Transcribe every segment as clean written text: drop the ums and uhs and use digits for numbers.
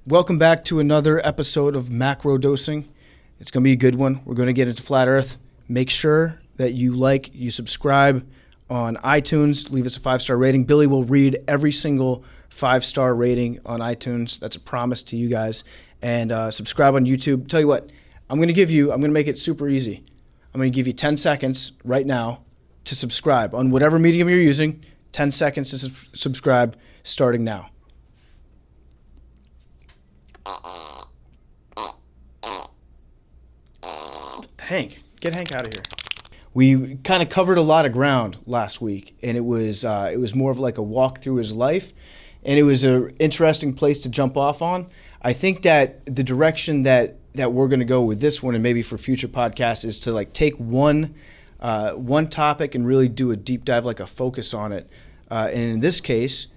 Welcome back to another episode of Macrodosing. It's going to be a good one. We're going to get into Flat Earth. Make sure that you subscribe on iTunes. Leave us a 5-star rating. Billy will read every single 5-star rating on iTunes. That's a promise to you guys. And subscribe on YouTube. Tell you what, I'm going to make it super easy. I'm going to give you 10 seconds right now to subscribe on whatever medium you're using. 10 seconds to subscribe starting now. Get Hank out of here. We kind of covered a lot of ground last week, and it was more of like a walk through his life, and it was an interesting place to jump off on. I think that the direction that we're going to go with this one, and maybe for future podcasts, is to like take one topic and really do a deep dive, like a focus on it. And in this case,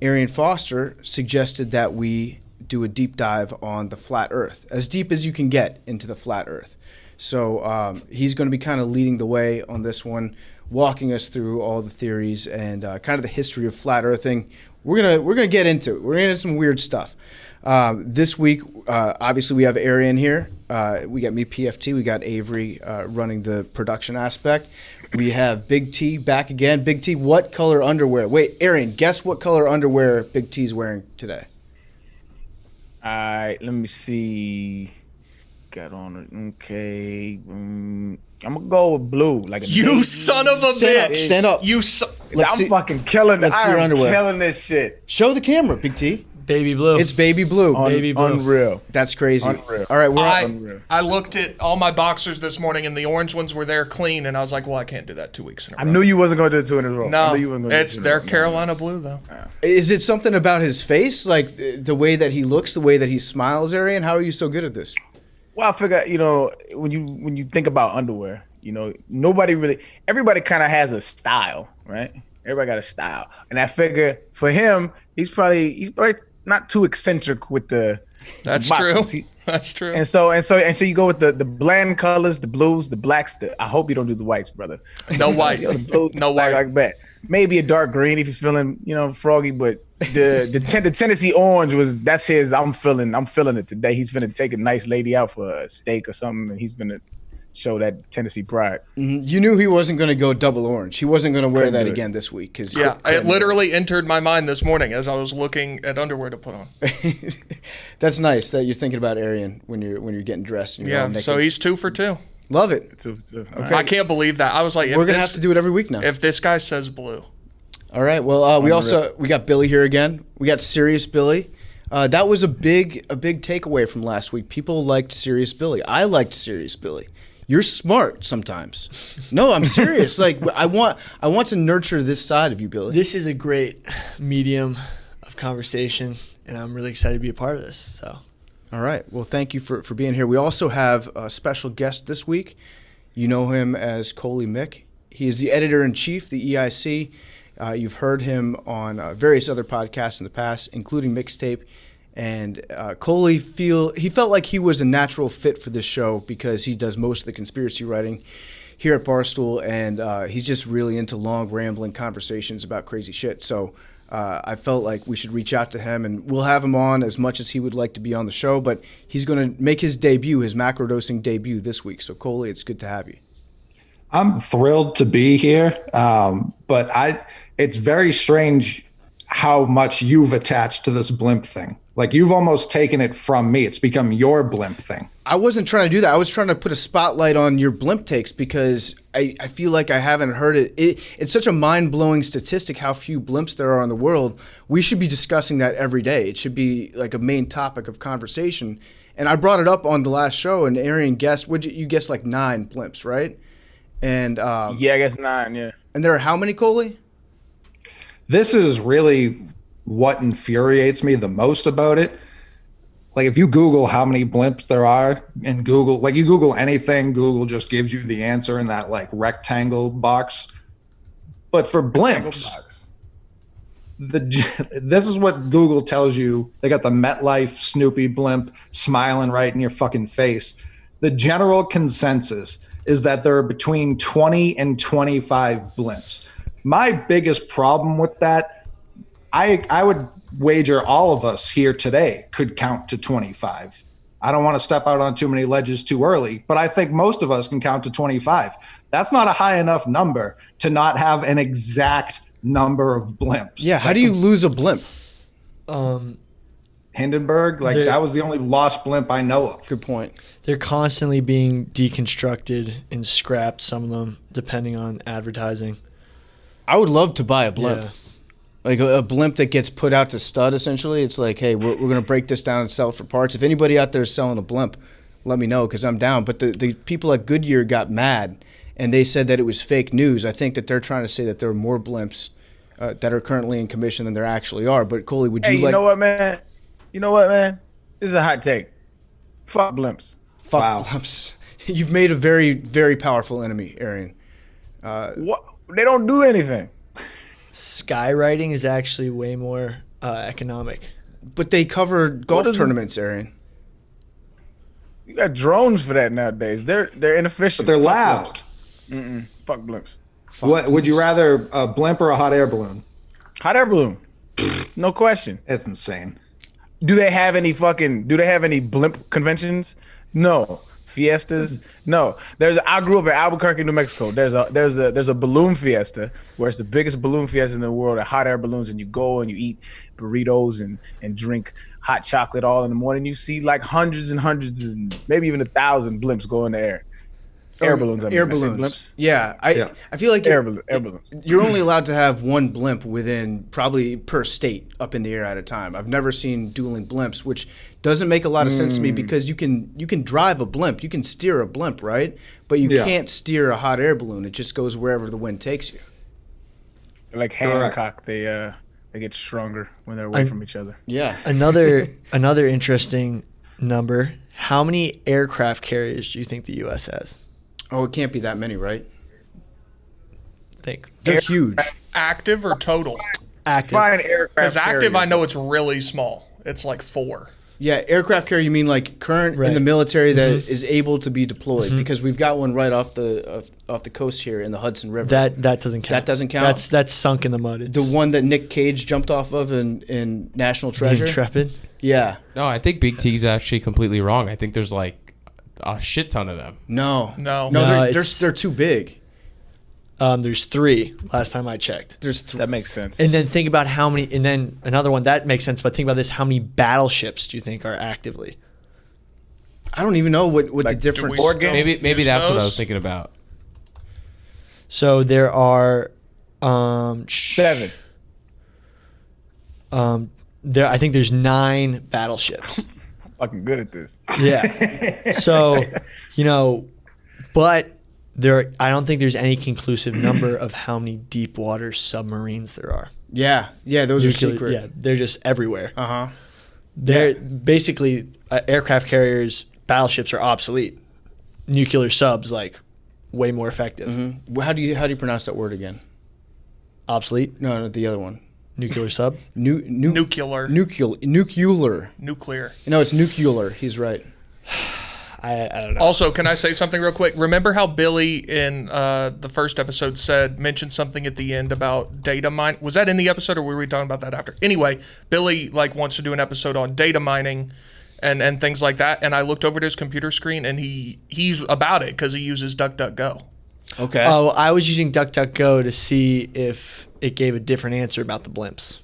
Arian Foster suggested that we do a deep dive on the flat Earth, as deep as you can get into the flat Earth. So he's going to be kind of leading the way on this one, walking us through all the theories and kind of the history of flat earthing. We're gonna get into it. We're into some weird stuff. This week, obviously, we have Arian here. We got me, PFT. We got Avery running the production aspect. We have Big T back again. Big T, what color underwear? Wait, Arian, guess what color underwear Big T's wearing today? All right, let me see. Got on it. Okay. I'm gonna go with blue. Like a you son of a bitch. Stand up. I'm fucking killing this. Let's see your underwear. Killing this shit. Show the camera, Big T. Baby blue. It's baby blue. Baby blue. Unreal. That's crazy. Unreal. All right, Unreal. I looked at all my boxers this morning, and the orange ones were there clean, and I was like, well, I can't do that 2 weeks in a row. I knew you wasn't gonna do 2 in a row. No, they're Carolina blue though. Is it something about his face, like the way that he looks, the way that he smiles, Arian? How are you so good at this? Well, I figure, when you think about underwear, everybody kind of has a style, right? Everybody got a style, and I figure for him, he's probably not too eccentric with the. That's boxes. true. That's true. And so you go with the bland colors, the blues, the blacks. I hope you don't do the whites, brother. No white. The blues, no black, white. like that. Maybe a dark green if you're feeling, froggy. But the Tennessee orange that's his. I'm feeling it today. He's gonna take a nice lady out for a steak or something, and he's gonna show that Tennessee pride. Mm-hmm. You knew he wasn't going to go double orange. He wasn't going to wear that again this week. It literally entered my mind this morning as I was looking at underwear to put on. That's nice that you're thinking about Arian when you're getting dressed. And you're so he's 2 for 2. Love it. 2 for 2. Okay. I can't believe that. I was like, we're going to have to do it every week now. If this guy says blue. All right. Well, we got Billy here again. We got Serious Billy. That was a big takeaway from last week. People liked Serious Billy. I liked Serious Billy. You're smart sometimes. No, I'm serious. Like I want to nurture this side of you, Billy. This is a great medium of conversation, and I'm really excited to be a part of this. So, all right. Well, thank you for being here. We also have a special guest this week. You know him as Coley Mick. He is the editor-in-chief, the EIC. You've heard him on various other podcasts in the past, including Mixtape. And Coley felt like he was a natural fit for this show because he does most of the conspiracy writing here at Barstool, and he's just really into long, rambling conversations about crazy shit. So I felt like we should reach out to him, and we'll have him on as much as he would like to be on the show, but he's going to make his macrodosing debut this week. So Coley, it's good to have you. I'm thrilled to be here, but it's very strange how much you've attached to this Blimp thing. Like, you've almost taken it from me. It's become your Blimp thing. I wasn't trying to do that. I was trying to put a spotlight on your Blimp takes because I feel like I haven't heard it. It's such a mind-blowing statistic how few blimps there are in the world. We should be discussing that every day. It should be like a main topic of conversation. And I brought it up on the last show, and Arian guessed, you guessed like 9 blimps, right? And I guess 9, yeah. And there are how many, Coley? This is really what infuriates me the most about it. Like, if you Google how many blimps there are in Google, like you Google anything, Google just gives you the answer in that like rectangle box. But for blimps, this is what Google tells you. They got the MetLife Snoopy blimp smiling right in your fucking face. The general consensus is that there are between 20 and 25 blimps. My biggest problem with that, I would wager all of us here today could count to 25. I don't want to step out on too many ledges too early, but I think most of us can count to 25. That's not a high enough number to not have an exact number of blimps. Yeah, how do you lose a blimp? Hindenburg, like that was the only lost blimp I know of. Good point. They're constantly being deconstructed and scrapped, some of them, depending on advertising. I would love to buy a blimp. Yeah. Like a blimp that gets put out to stud, essentially. It's like, hey, we're going to break this down and sell it for parts. If anybody out there is selling a blimp, let me know because I'm down. But the people at Goodyear got mad, and they said that it was fake news. I think that they're trying to say that there are more blimps that are currently in commission than there actually are. But, Coley, would you You know what, man? This is a hot take. Fuck blimps. Fuck blimps. You've made a very, very powerful enemy, Arian. What? They don't do anything. Skywriting is actually way more economic. But they cover golf tournaments, Arian. You got drones for that nowadays. They're inefficient. But they're Fuck loud. blimps. Fuck blimps. What would you rather, a blimp or a hot air balloon? Hot air balloon. No question. It's insane. Do they have any blimp conventions? No. Fiestas? No. I grew up in Albuquerque, New Mexico. There's a balloon fiesta where it's the biggest balloon fiesta in the world at hot air balloons, and you go and you eat burritos and drink hot chocolate all in the morning. You see like hundreds and hundreds and maybe even 1,000 blimps go in the air. Air balloons. Air balloons. Blimps? Yeah. I feel like air balloons. You're only allowed to have one blimp within probably per state up in the air at a time. I've never seen dueling blimps, which doesn't make a lot of sense to me because you can drive a blimp, you can steer a blimp, right? But you can't steer a hot air balloon. It just goes wherever the wind takes you. Like Hancock, they get stronger when they're away from each other. Yeah. Another interesting number. How many aircraft carriers do you think the U.S. has? Oh, it can't be that many, right? Think. They're huge. Active or total? Active. Fine aircraft. Because active, carriers. I know it's really small. It's like 4. Yeah, aircraft carrier, you mean like current in the military that is able to be deployed? Because we've got one right off the coast here in the Hudson River. That doesn't count. That doesn't count? That's sunk in the mud. The one that Nick Cage jumped off of in National Treasure? Intrepid? Yeah. No, I think Big T's actually completely wrong. I think there's like a shit ton of them. No, they're too big. There's 3 last time I checked. That makes sense. And then think about how many, and then another one, that makes sense, but think about this, how many battleships do you think are actively? I don't even know what Like, the difference board game? Maybe Use that's what I those? was thinking about. So there are 7. I think there's 9 battleships. I'm fucking good at this. Yeah. So, but I don't think there's any conclusive number of how many deep water submarines there are. Yeah, those are secret. Yeah, they're just everywhere. Uh-huh. They're basically aircraft carriers, battleships are obsolete. Nuclear subs like way more effective. Mm-hmm. How do you pronounce that word again? Obsolete? No, the other one. Nuclear sub? Nuclear. Nuclear. No, it's nuclear. He's right. I don't know. Also, can I say something real quick? Remember how Billy in the first episode mentioned something at the end about data mine? Was that in the episode, or were we talking about that after? Anyway, Billy wants to do an episode on data mining and things like that. And I looked over at his computer screen, and he's about it because he uses DuckDuckGo. Okay. Oh, I was using DuckDuckGo to see if it gave a different answer about the blimps.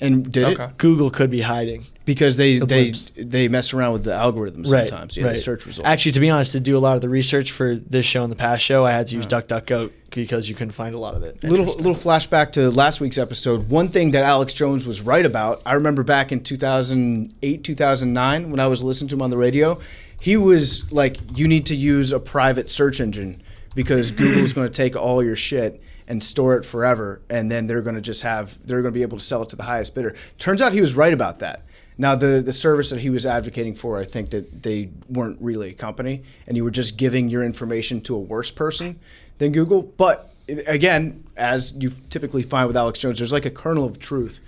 And did Okay. it? Google could be hiding. Because they blimps. mess around with the algorithms sometimes. Yeah, the search results. Actually, to be honest, to do a lot of the research for this show and the past show, I had to use DuckDuckGo because you couldn't find a lot of it. Little flashback to last week's episode. One thing that Alex Jones was right about, I remember back in 2008, 2009, when I was listening to him on the radio, he was like, you need to use a private search engine because Google's going to take all your shit and store it forever, and then they're going to be able to sell it to the highest bidder. Turns out he was right about that. Now, the service that he was advocating for, I think that they weren't really a company, and you were just giving your information to a worse person than Google. But again, as you typically find with Alex Jones, there's like a kernel of truth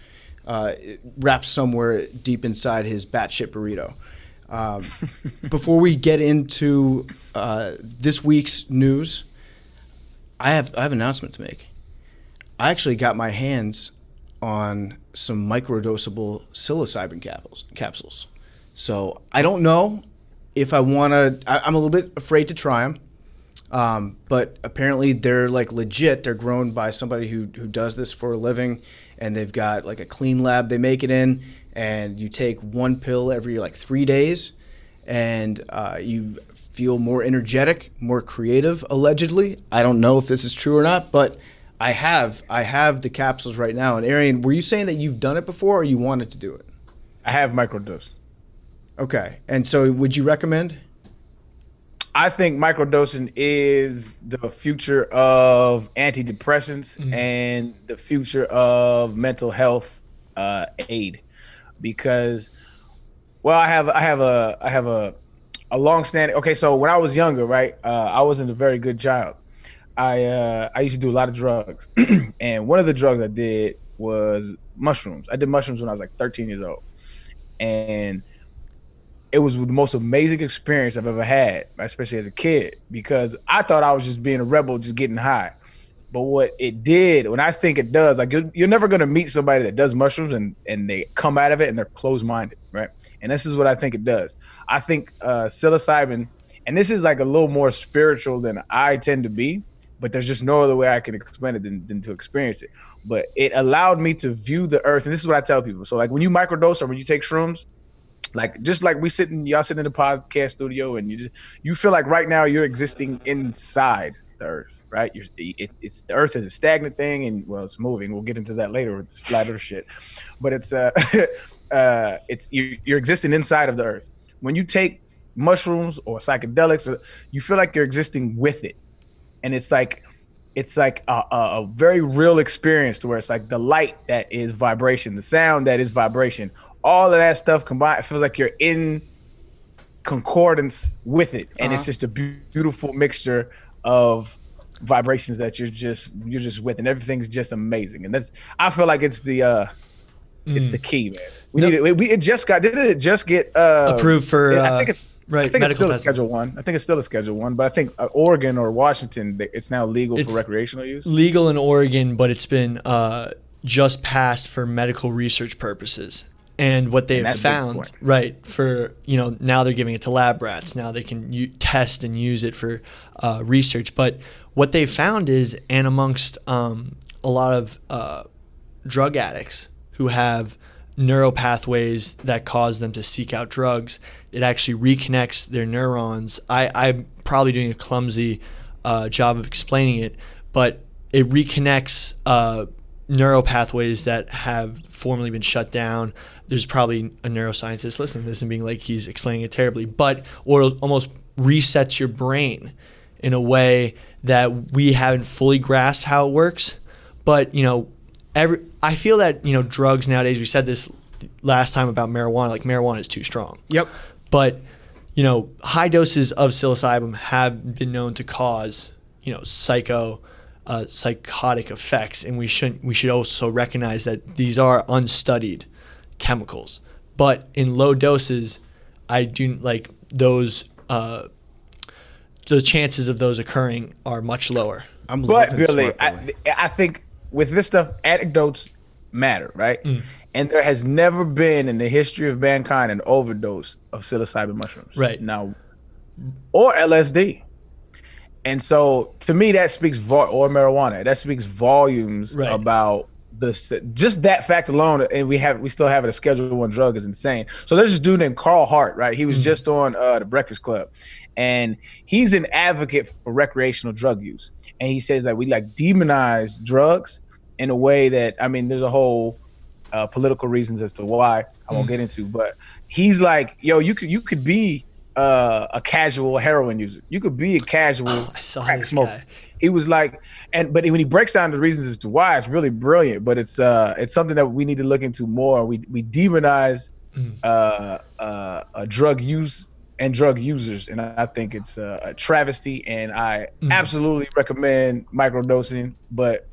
wrapped somewhere deep inside his batshit burrito. Before we get into this week's news, I have an announcement to make. I actually got my hands on some microdosable psilocybin capsules. So I don't know if I want to. I'm a little bit afraid to try them. But apparently they're like legit. They're grown by somebody who does this for a living, and they've got like a clean lab they make it in, and you take one pill every like 3 days, and you feel more energetic, more creative, allegedly. I don't know if this is true or not, but I have the capsules right now. And Arian, were you saying that you've done it before or you wanted to do it? I have microdosed. Okay. And so would you recommend? I think microdosing is the future of antidepressants and the future of mental health aid, because, well, I have a long-standing. Okay, so when I was younger, right, I wasn't a very good child. I used to do a lot of drugs, and one of the drugs I did was mushrooms. I did mushrooms when I was like 13 years old, and it was the most amazing experience I've ever had, especially as a kid, because I thought I was just being a rebel, just getting high. But what it did, when I think it does, like you're never going to meet somebody that does mushrooms and they come out of it and they're closed-minded, right? And this is what I think it does. I think psilocybin, and this is like a little more spiritual than I tend to be, but there's just no other way I can explain it than to experience it. But it allowed me to view the earth, and this is what I tell people. So like when you microdose or when you take shrooms, like just like y'all sitting in the podcast studio, and you feel like right now you're existing inside the earth, right? It's the earth is a stagnant thing, and well, it's moving. We'll get into that later with this flat earth shit, but it's you're existing inside of the earth. When you take mushrooms or psychedelics, you feel like you're existing with it, and it's like a very real experience to where it's like the light that is vibration, the sound that is vibration. All of that stuff combined, it feels like you're in concordance with it, and it's just a beautiful mixture of vibrations that you're just with, and everything's just amazing. And I feel like it's the key, man. We need it. It just get approved for. I think it's right. I think it's medical still testing. a Schedule 1. I think it's still a Schedule 1, but I think Oregon or Washington, it's now legal for recreational use. Legal in Oregon, but it's been just passed for medical research purposes. And what they have found, right, for, now they're giving it to lab rats. Now they can test and use it for research. But what they found is, and amongst a lot of drug addicts who have neuropathways that cause them to seek out drugs, it actually reconnects their neurons. I'm probably doing a clumsy job of explaining it, but it reconnects neuropathways that have formerly been shut down. There's probably a neuroscientist listening to this and being like, he's explaining it terribly, or it almost resets your brain in a way that we haven't fully grasped how it works. But, I feel that, drugs nowadays, we said this last time about marijuana, like marijuana is too strong. Yep. But, high doses of psilocybin have been known to cause, psychotic effects, and we should also recognize that these are unstudied chemicals. But in low doses, I do like those. The chances of those occurring are much lower. But Billy, I think with this stuff, anecdotes matter, right? And there has never been in the history of mankind an overdose of psilocybin mushrooms, right? Now, or LSD. And so, to me, that speaks or marijuana. That speaks volumes about just that fact alone. And we still have it a Schedule 1 drug is insane. So there's this dude named Carl Hart, right? He was just on the Breakfast Club, and he's an advocate for recreational drug use. And he says that we demonize drugs in a way that, there's a whole political reasons as to why I won't get into. But he's like, yo, you could be a casual heroin user. You could be a casual crack smoker. He was like, but when he breaks down the reasons as to why, it's really brilliant. But it's something that we need to look into more. We demonize drug use and drug users, and I think it's a travesty. And I absolutely recommend microdosing, but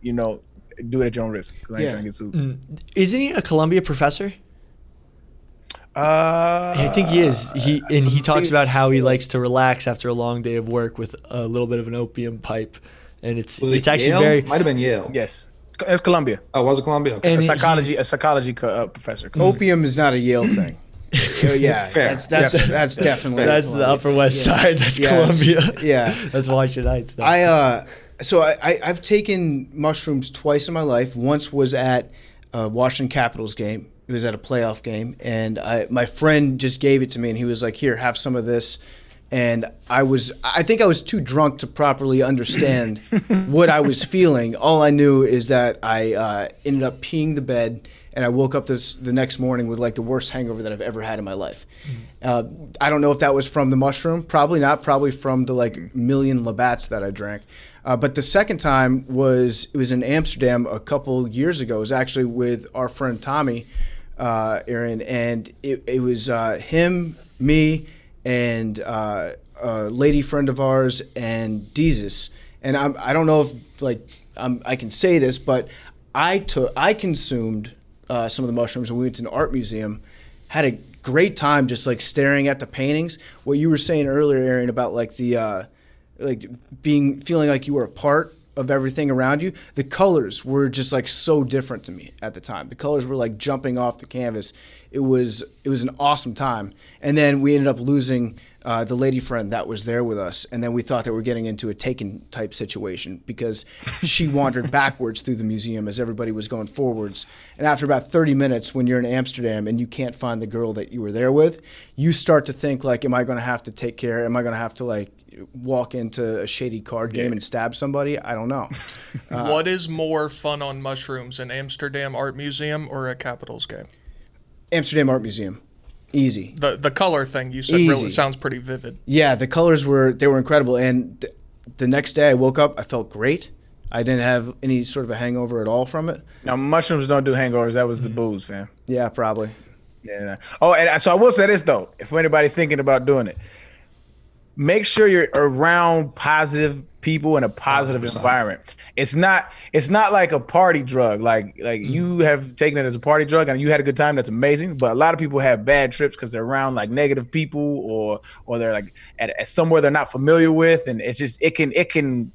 do it at your own risk. 'Cause I ain't trying to get sued. Isn't he a Columbia professor? I think he is. He talks about how he likes to relax after a long day of work with a little bit of an opium pipe, and it's actually Yale? very Might have been Yale. Yes. It's Columbia. Oh, was it Columbia? Okay. And A psychology professor. Opium is not a Yale thing. So, yeah, Fair. that's definitely That's the Upper West Side. That's Yeah, Columbia. yeah. That's Washington Heights. Though. I've taken mushrooms twice in my life. Once was at a Washington Capitals game. It was at a playoff game, and my friend just gave it to me, and he was like, "Here, have some of this." And I think I was too drunk to properly understand what I was feeling. All I knew is that I ended up peeing the bed, and I woke up the next morning with like the worst hangover that I've ever had in my life. I don't know if that was from the mushroom. Probably not. Probably from the like million Labatt's that I drank. But the second time was in Amsterdam a couple years ago. It was actually with our friend Tommy, Arian, and it was him, me, and a lady friend of ours, and Deezus. And I don't know if I can say this, but I consumed some of the mushrooms when we went to an art museum. Had a great time just like staring at the paintings. What you were saying earlier, Arian, about like the feeling like you were a part of everything around you. The colors were just like so different to me at the time. The colors were like jumping off the canvas. It was an awesome time. And then we ended up losing the lady friend that was there with us. And then we thought that we were getting into a Taken type situation because she wandered backwards through the museum as everybody was going forwards. And after about 30 minutes, when you're in Amsterdam and you can't find the girl that you were there with, you start to think like, am I going to have to take care? Am I going to have to like walk into a shady card game and stab somebody? I don't know. What is more fun on mushrooms, an Amsterdam Art Museum or a Capitals game? Amsterdam Art Museum. Easy. The color thing you said really sounds pretty vivid. Yeah, the colors were incredible. And the next day I woke up, I felt great. I didn't have any sort of a hangover at all from it. Now, mushrooms don't do hangovers. That was the booze, fam. Yeah, probably. Yeah. Oh, and so I will say this, though. If anybody thinking about doing it, make sure you're around positive people in a positive 100%. environment. It's not like a party drug. Like you have taken it as a party drug and you had a good time. That's amazing. But a lot of people have bad trips because they're around like negative people or they're like at somewhere they're not familiar with, and it's just it can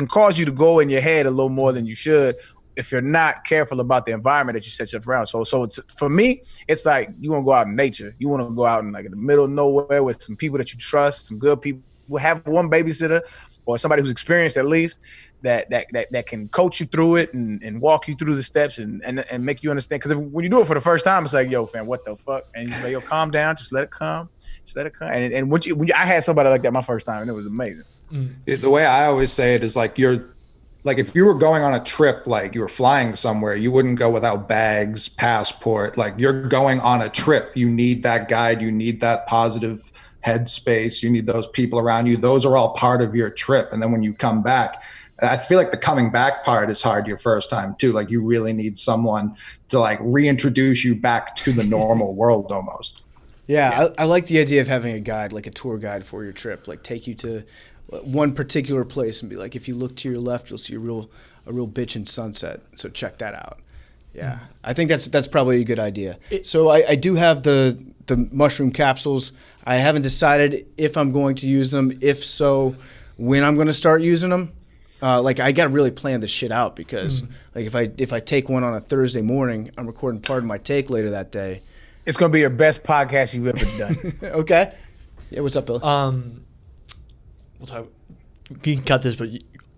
cause you to go in your head a little more than you should if you're not careful about the environment that you set yourself around. So it's, for me, it's like you want to go out in nature. You want to go out in like in the middle of nowhere with some people that you trust, some good people. We'll have one babysitter or somebody who's experienced at least that can coach you through it and walk you through the steps and make you understand. Because when you do it for the first time, it's like, yo, fam, what the fuck? And you're like, yo, calm down, just let it come. Just let it come. And when I had somebody like that my first time, and it was amazing. The way I always say it is like if you were going on a trip, like you were flying somewhere, you wouldn't go without bags, passport. Like you're going on a trip. You need that guide. You need that positive headspace. You need those people around you. Those are all part of your trip. And then when you come back, I feel like the coming back part is hard your first time too. Like you really need someone to like reintroduce you back to the normal world almost. Yeah. I like the idea of having a guide, like a tour guide for your trip, like take you to one particular place and be like, if you look to your left, you'll see a real bitchin' sunset. So check that out. Yeah. I think that's probably a good idea. So I do have the mushroom capsules. I haven't decided if I'm going to use them. If so, when I'm going to start using them. Like I got to really plan this shit out because like if I take one on a Thursday morning, I'm recording part of my take later that day. It's going to be your best podcast you've ever done. Okay. Yeah. What's up, Bill? We'll talk. You can cut this, but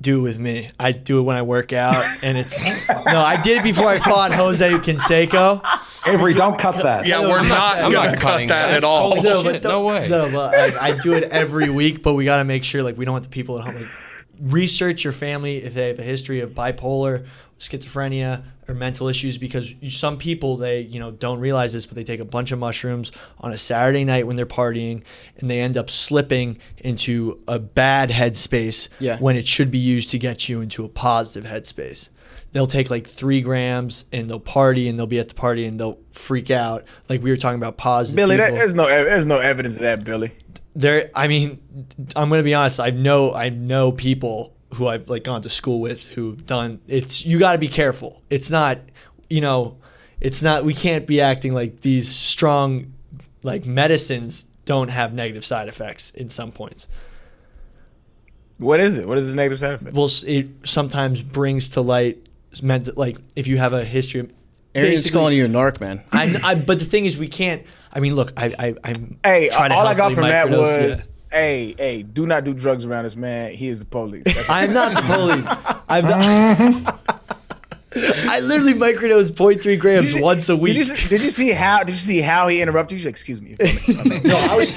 do it with me. I do it when I work out, and it's no. I did it before I fought Jose Canseco. Avery, don't cut that. Yeah, we're not I'm going not to cut cutting that that. at all. Oh, shit, no way. No, but I do it every week. But we got to make sure, like, we don't want the people at home. Like, research your family if they have a history of bipolar, schizophrenia, or mental issues, because some people, they don't realize this, but they take a bunch of mushrooms on a Saturday night when they're partying, and they end up slipping into a bad headspace when it should be used to get you into a positive headspace. They'll take like 3 grams and they'll party and they'll be at the party and they'll freak out. Like we were talking about positive Billy, people. there's no evidence of that, Billy. I mean, I'm gonna be honest. I know people who I've like gone to school with who've done. It's you got to be careful. It's not, it's not. We can't be acting like these strong, like medicines don't have negative side effects in some points. What is it? What is the negative side effect? Well, it sometimes brings to light meant like if you have a history of Arian's basically- calling you a narc, man. but the thing is, we can't. I mean, look, I'm Hey, trying to all I got healthily from that microdose, was, hey, do not do drugs around this man. He is the police. I'm not the police. I'm not. I literally microdose 0.3 grams once a week. Did you see how he interrupted you? He's like, excuse me. My man. No, I was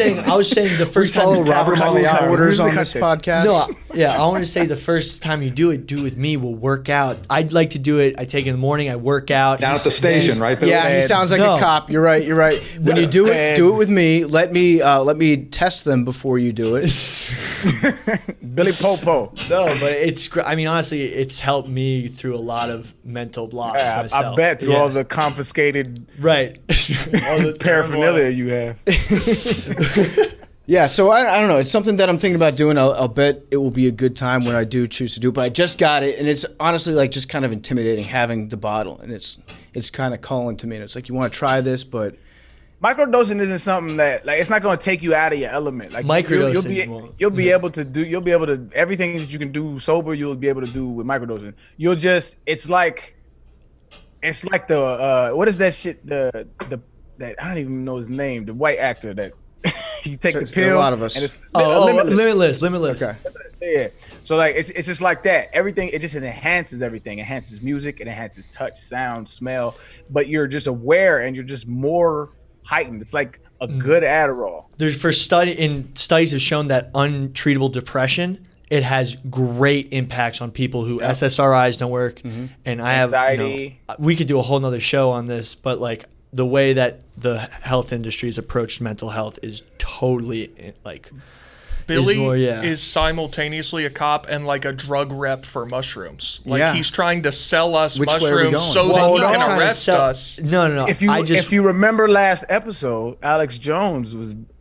saying the first time Follow you Robert Robert Mueller's Mueller. orders Usually on cut this this. podcast. No, yeah, I want to say the first time you do it with me. We'll work out. I'd like to do it. I take it in the morning. I work out. Down at the station, right? Billy? Yeah, he sounds like No. a cop. You're right. When you do it with me. Let me test them before you do it. Billy Popo. No, but I mean, honestly, it's helped me through a lot of mental blocks Yeah, myself. I bet through Yeah. all the confiscated right all the paraphernalia you have. Yeah, so I don't know. It's something that I'm thinking about doing. I'll bet it will be a good time when I do choose to do it. But I just got it, and it's honestly like just kind of intimidating having the bottle, and it's kind of calling to me. And it's like you want to try this, but Microdosing isn't something that like it's not going to take you out of your element. Like Microdosing won't. you'll be able to everything that you can do sober. You'll be able to do with microdosing. It's like the what is that shit that I don't even know his name. The white actor that you take the There are pill. a lot of us. And it's limitless. Okay. Yeah. So like it's just like that. Everything it enhances everything. It enhances music. It enhances touch, sound, smell. But you're just aware and you're just more heightened. It's like a good Adderall. Studies have shown that untreatable depression, it has great impacts on people who SSRIs don't work. And I have Anxiety. we could do a whole nother show on this, but like the way that the health industry has approached mental health is totally like Billy is simultaneously a cop and like a drug rep for mushrooms. Like Yeah. he's trying to sell us Which way are we mushrooms going? so Well, that I'm he trying can to arrest sell- us. No. If you remember last episode, Alex Jones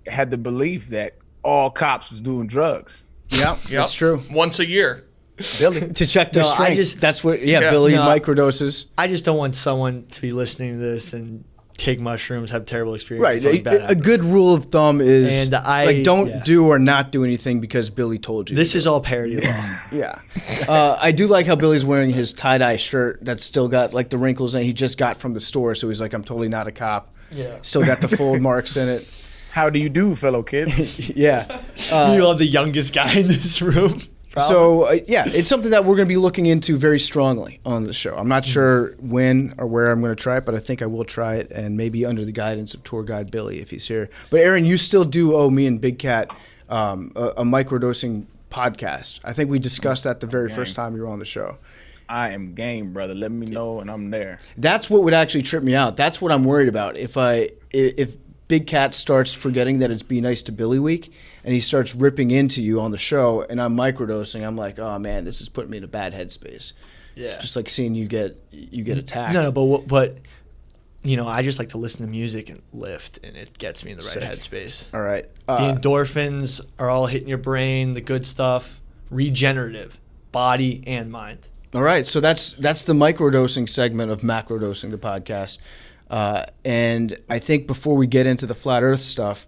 had the belief that all cops was doing drugs. yeah, that's true. Once a year. Billy. To check their No, I strength. just- That's what. Yeah, Yeah. Billy No. microdoses. I just don't want someone to be listening to this and take mushrooms, have terrible Right. experiences. something bad A happen. good rule of thumb is And don't do or not do anything because Billy told you. This is all parody law. Yeah. I do like how Billy's wearing his tie-dye shirt that's still got like the wrinkles and he just got from the store. So he's like, I'm totally not a cop. Yeah. Still got the fold marks in it. How do you do, fellow kids? Yeah. You are the youngest guy in this room. So, yeah, it's something that we're going to be looking into very strongly on the show. I'm not sure when or where I'm going to try it, but I think I will try it, and maybe under the guidance of tour guide Billy if he's here. But, Aaron, you still do owe me and Big Cat a microdosing podcast. I think we discussed that the very first time you were on the show. I am game, brother. Let me know and I'm there. That's what would actually trip me out. That's what I'm worried about. If Big Cat starts forgetting that it's Be Nice to Billy week and he starts ripping into you on the show and I'm microdosing, I'm like, oh man, this is putting me in a bad headspace. Yeah. Just like seeing you get attacked. No, but I just like to listen to music and lift, and it gets me in the right Sick. headspace. All right. The endorphins are all hitting your brain, the good stuff, regenerative, body and mind. All right. So that's the microdosing segment of Macrodosing, the podcast. And I think before we get into the flat Earth stuff,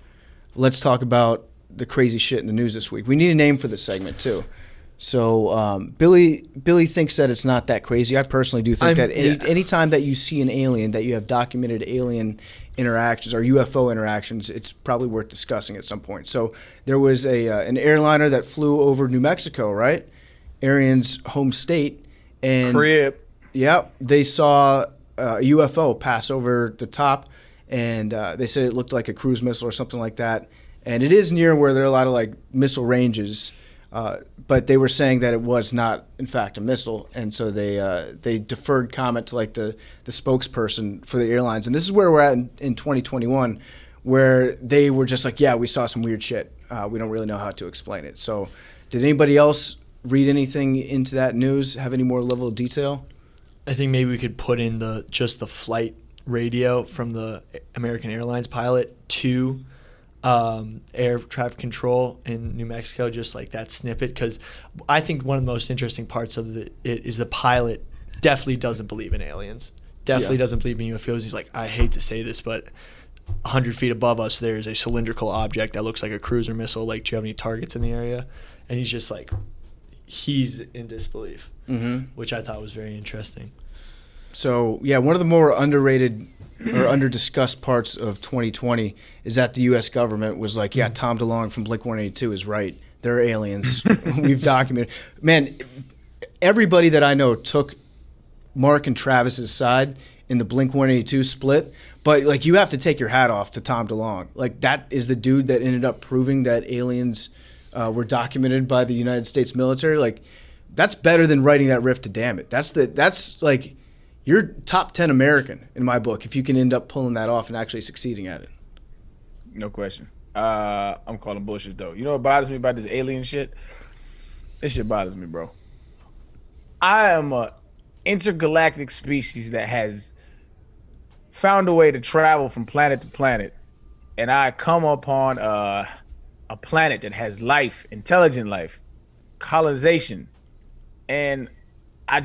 let's talk about the crazy shit in the news this week. We need a name for this segment too. So Billy thinks that it's not that crazy. I personally do think that any time that you see an alien, that you have documented alien interactions or UFO interactions, it's probably worth discussing at some point. So there was an airliner that flew over New Mexico, right? Arian's home state. And Crib. yeah, they saw a UFO pass over the top, and they said it looked like a cruise missile or something like that. And it is near where there are a lot of like missile ranges, but they were saying that it was not, in fact, a missile, and so they deferred comment to like the spokesperson for the airlines. And this is where we're at in 2021, where they were just like, yeah, we saw some weird shit. We don't really know how to explain it. So, did anybody else read anything into that news? Have any more level of detail? I think maybe we could put in just the flight radio from the American Airlines pilot to air traffic control in New Mexico, just like that snippet, because I think one of the most interesting parts of it is the pilot definitely doesn't believe in aliens, doesn't believe in UFOs. He's like, I hate to say this, but 100 feet above us there is a cylindrical object that looks like a cruiser missile. Like, do you have any targets in the area? And he's just like, he's in disbelief, which I thought was very interesting. So, yeah, one of the more underrated or under-discussed parts of 2020 is that the U.S. government was like, yeah, Tom DeLonge from Blink-182 is right. They're aliens. We've documented. Man, everybody that I know took Mark and Travis's side in the Blink-182 split. But, like, you have to take your hat off to Tom DeLonge. Like, that is the dude that ended up proving that aliens were documented by the United States military. Like, that's better than writing that riff to Damn It. That's like, you're top 10 American in my book if you can end up pulling that off and actually succeeding at it. No question. I'm calling bullshit, though. You know what bothers me about this alien shit? This shit bothers me, bro. I am a intergalactic species that has found a way to travel from planet to planet, and I come upon a planet that has life, intelligent life, colonization, and I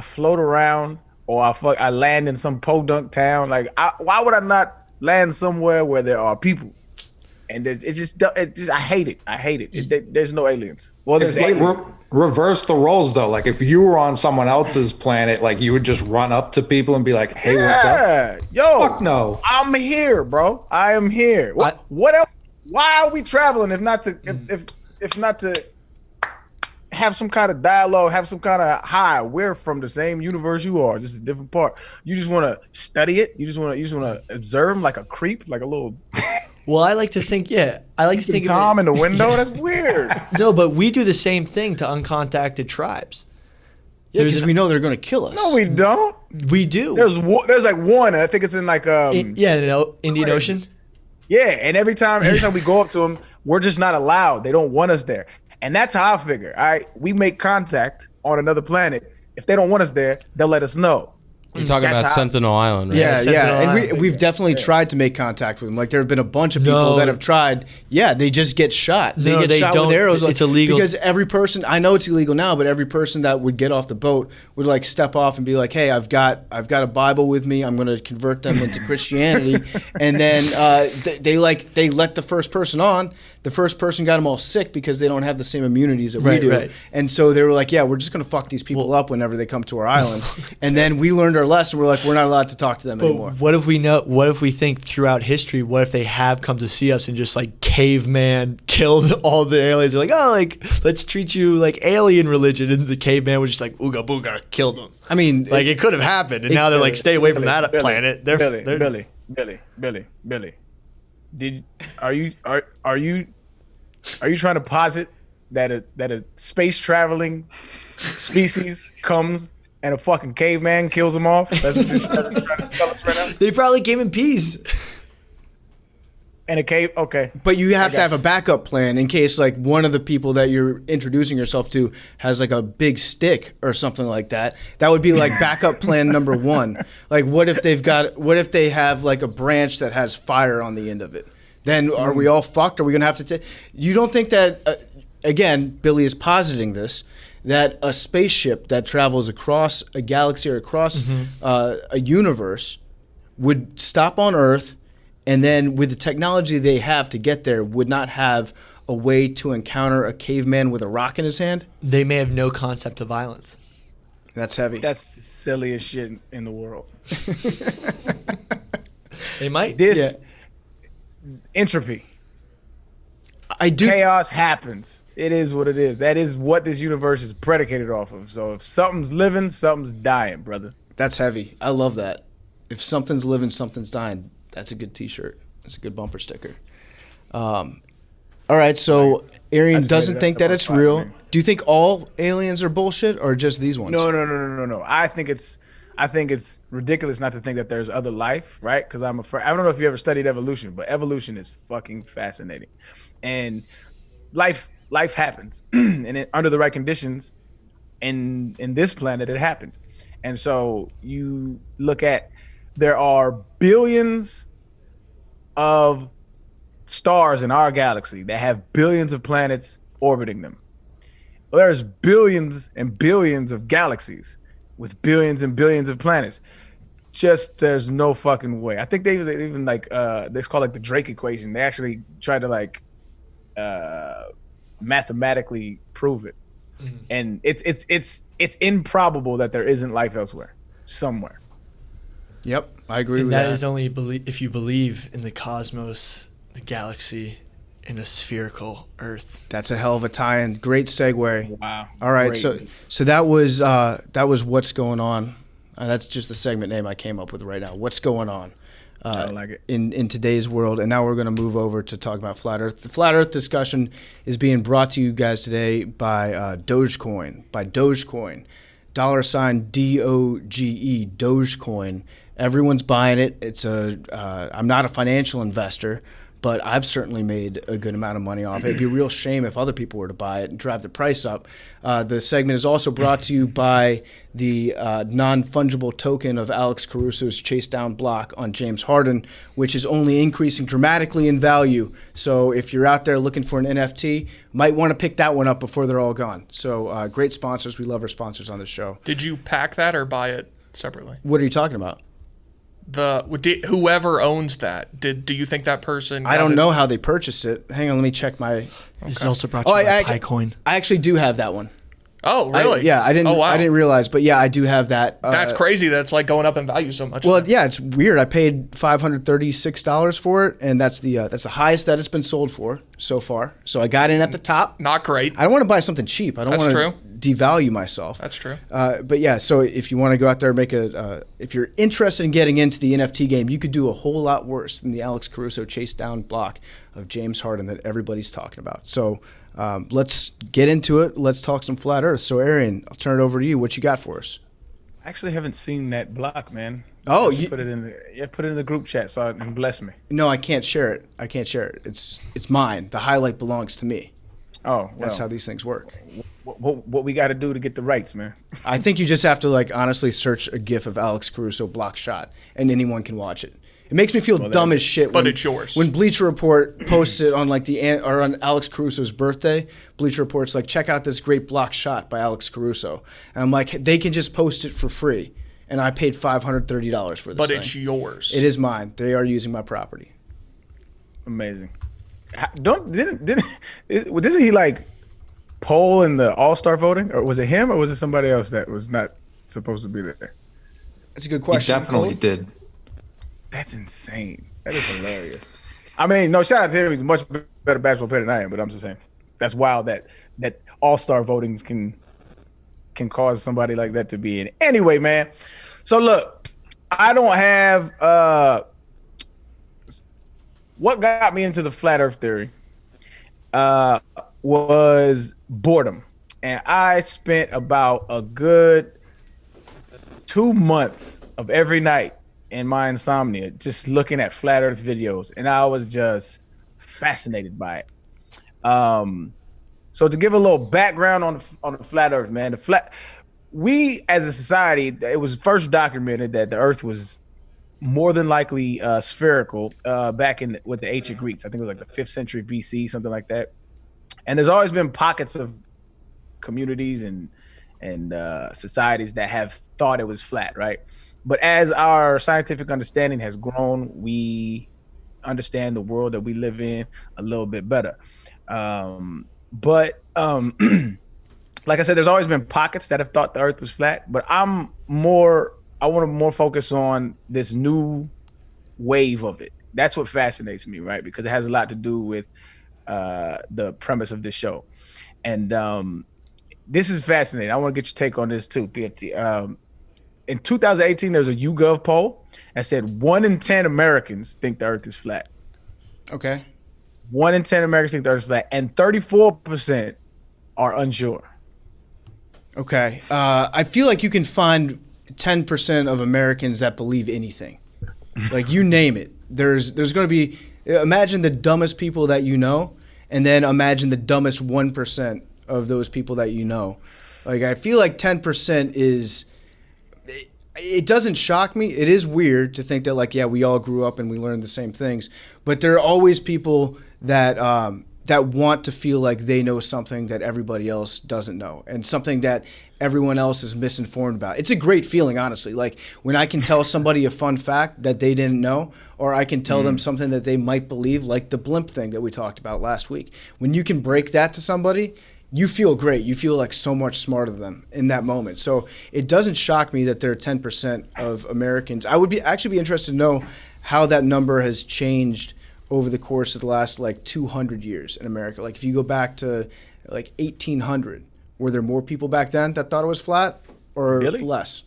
float around, or I land in some podunk town. Like, why would I not land somewhere where there are people? And it's just I hate it. I hate it. There's no aliens. Well, there's aliens. Reverse the roles, though. Like, if you were on someone else's planet, like, you would just run up to people and be like, hey, what's up? Yo, fuck no. I'm here, bro. I am here. What else? Why are we traveling if not to have some kind of dialogue, have some kind of hi? We're from the same universe you are, just a different part. You just want to study it. You just want to observe them like a creep, like a little. Well, I like to think, I like to think Tom in the window. That's weird. No, but we do the same thing to uncontacted tribes. Yeah, because we know they're going to kill us. No, we don't. We do. There's like one. I think it's in like Indian Ocean. Yeah, and every time we go up to them, we're just not allowed. They don't want us there, and that's how I figure. All right, we make contact on another planet. If they don't want us there, they'll let us know. You're talking about Sentinel Island, right? Yeah. And we've definitely tried to make contact with them. Like, there have been a bunch of people that have tried. Yeah, they just get shot. They get shot with arrows. It's illegal. Because every person, I know it's illegal now, but every person that would get off the boat would, like, step off and be like, hey, I've got a Bible with me. I'm going to convert them into Christianity. And then they let the first person on. The first person got them all sick because they don't have the same immunities that we do. Right. And so they were like, yeah, we're just going to fuck these people up whenever they come to our island. And then we learned our lesson. We're like, we're not allowed to talk to them anymore. What if we think throughout history, what if they have come to see us and just like caveman killed all the aliens? They're like, oh, like, let's treat you like alien religion. And the caveman was just like, ooga booga, killed them. I mean, like, it could have happened. And now they're like, stay away from that planet. Billy. Are you trying to posit that a space traveling species comes and a fucking caveman kills them off? That's what you're trying to tell us right now? They probably gave him peace. And a cave, okay. But you have to have a backup plan in case, like, one of the people that you're introducing yourself to has, like, a big stick or something like that. That would be, like, backup plan number one. Like, what if they have, like, a branch that has fire on the end of it? Then are we all fucked? Are we going to have to you don't think that, again, Billy is positing this, that a spaceship that travels across a galaxy or across a universe would stop on Earth, and then with the technology they have to get there, would not have a way to encounter a caveman with a rock in his hand? They may have no concept of violence. That's heavy. That's the silliest shit in the world. They might. Entropy. I do. Chaos happens. It is what it is. That is what this universe is predicated off of. So if something's living, something's dying, brother. That's heavy. I love that. If something's living, something's dying. That's a good T-shirt. That's a good bumper sticker. All right, so Arian doesn't think that it's real. Do you think all aliens are bullshit, or just these ones? No. I think it's ridiculous not to think that there's other life, right? Because I'm afraid. I don't know if you ever studied evolution, but evolution is fucking fascinating, and life happens, and under the right conditions, in this planet it happened, and so you look at, there are billions of stars in our galaxy that have billions of planets orbiting them. There's billions and billions of galaxies with billions and billions of planets. Just there's no fucking way. I think they even like it's called like the Drake equation. They actually tried to like mathematically prove it. and it's improbable that there isn't life elsewhere, somewhere. Yep, I agree And with that that. is only if you believe in the cosmos, the galaxy, and a spherical Earth. That's a hell of a tie-in. Great segue. Wow. All right, Great. so that was what's going on. That's just the segment name I came up with right now. What's going on? I like it. In today's world, and now we're going to move over to talk about flat Earth. The flat Earth discussion is being brought to you guys today by Dogecoin. $, Doge, Everyone's buying it. I'm not a financial investor, but I've certainly made a good amount of money off it. It'd be a real shame if other people were to buy it and drive the price up. The segment is also brought to you by the non-fungible token of Alex Caruso's chase down block on James Harden, which is only increasing dramatically in value. So if you're out there looking for an NFT, might want to pick that one up before they're all gone. So great sponsors. We love our sponsors on this show. Did you pack that or buy it separately? What are you talking about? Whoever owns that, do you think that person? I don't know how they purchased it. Hang on, let me check my. This is also brought to you by Picoin. I actually do have that one. Oh, really? I didn't. Oh, wow. I didn't realize, but yeah, I do have that. That's crazy. That's like going up in value so much. Well, yeah, it's weird. I paid $536 for it, and that's the highest that it's been sold for so far. So I got in at the top. Not great. I don't want to buy something cheap. I don't That's want to devalue myself. That's true. But yeah, so if you want to go out there and if you're interested in getting into the NFT game, you could do a whole lot worse than the Alex Caruso chase down block of James Harden that everybody's talking about. So let's get into it. Let's talk some flat Earth. So Arian, I'll turn it over to you. What you got for us? I actually haven't seen that block, man. Oh, you put it in the group chat so and bless me. No, I can't share it. It's mine. The highlight belongs to me. Oh, well, That's how these things work. what we got to do to get the rights, man. I think you just have to honestly search a GIF of Alex Caruso block shot, and anyone can watch it. It makes me feel dumb as shit. But it's yours. When Bleacher Report posts it on on Alex Caruso's birthday, Bleacher Report's like, check out this great block shot by Alex Caruso, and I'm like, they can just post it for free, and I paid $530 for this. But thing. it's yours. It is mine. They are using my property. Amazing. Didn't he poll in the All-Star voting, or was it him, or was it somebody else that was not supposed to be there? That's a good He question. definitely Cole? did. That's insane. That is hilarious. I mean, no, shout out to him. He's a much better basketball player than I am, but I'm just saying that's wild that all-star votings can cause somebody like that to be in. Anyway, man. So look, I don't have what got me into the flat Earth theory was boredom, and I spent about a good 2 months of every night in my insomnia just looking at flat Earth videos, and I was just fascinated by it. So to give a little background on the flat Earth, man, we as a society, it was first documented that the Earth was more than likely spherical back with the ancient Greeks. I think it was like the 5th century BC, something like that. And there's always been pockets of communities and societies that have thought it was flat, right? But as our scientific understanding has grown, we understand the world that we live in a little bit better. Like I said, there's always been pockets that have thought the Earth was flat, but I want to more focus on this new wave of it. That's what fascinates me, right? Because it has a lot to do with the premise of this show. And this is fascinating. I want to get your take on this too, PFT. In 2018, there was a YouGov poll that said 1 in 10 Americans think the Earth is flat. Okay. 1 in 10 Americans think the Earth is flat, and 34% are unsure. Okay. I feel like you can find 10% of Americans that believe anything. Like, you name it. There's going to be, imagine the dumbest people that you know, and then imagine the dumbest 1% of those people that you know. Like, I feel like 10% is, it doesn't shock me. It is weird to think that, like, yeah, we all grew up and we learned the same things. But there are always people that that want to feel like they know something that everybody else doesn't know, and something that everyone else is misinformed about. It's a great feeling, honestly. Like, when I can tell somebody a fun fact that they didn't know, or I can tell them something that they might believe, like the Blimp thing that we talked about last week. When you can break that to somebody, you feel great. You feel like so much smarter than them in that moment. So it doesn't shock me that there are 10% of Americans. I would be actually be interested to know how that number has changed over the course of the last like 200 years in America. Like if you go back to like 1800, were there more people back then that thought it was flat or Really? less?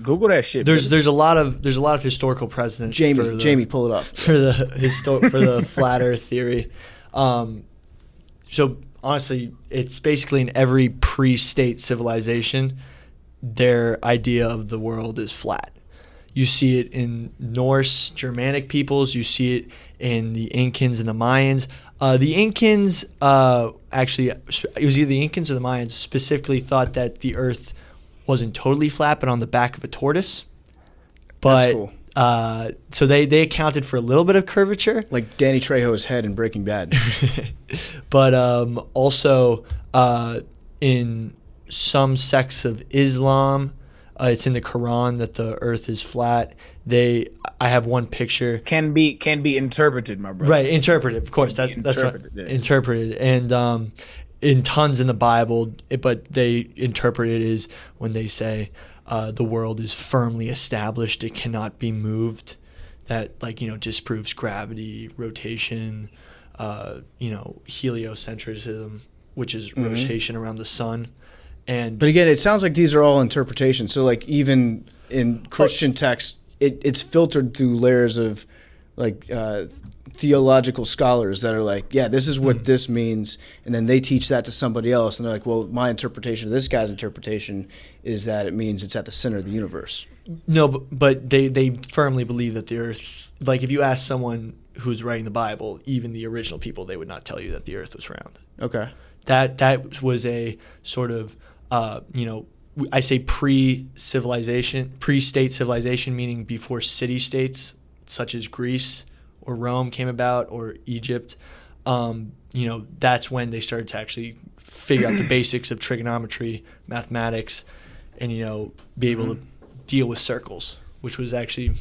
Google that shit. There's a lot of historical precedent. Jamie, pull it up. For the flat Earth theory. So honestly, it's basically in every pre-state civilization, their idea of the world is flat. You see it in Norse, Germanic peoples. You see it in the Incans and the Mayans. The Incans, actually, it was either the Incans or the Mayans specifically thought that the Earth wasn't totally flat, but on the back of a tortoise. But That's cool. So they accounted for a little bit of curvature. Like Danny Trejo's head in Breaking Bad. But also in some sects of Islam, it's in the Quran that the Earth is flat. I have one picture. can be interpreted, my brother. Right, interpreted. Of course, that's Interpreted, right. yeah. Interpreted, and in tons in the Bible, but they interpret it as when they say the world is firmly established, it cannot be moved. That disproves gravity, rotation, heliocentrism, which is rotation around the sun. But again, it sounds like these are all interpretations. So like even in Christian texts, it's filtered through layers of like theological scholars that are like, yeah, this is what this means. And then they teach that to somebody else. And they're like, well, my interpretation of this guy's interpretation is that it means it's at the center of the universe. No, but they firmly believe that the Earth, like if you ask someone who's writing the Bible, even the original people, they would not tell you that the Earth was round. Okay. That was a sort of, I say pre-civilization, pre-state civilization, meaning before city-states such as Greece or Rome came about, or Egypt. That's when they started to actually figure out the basics of trigonometry, mathematics, and, be able to deal with circles, which was actually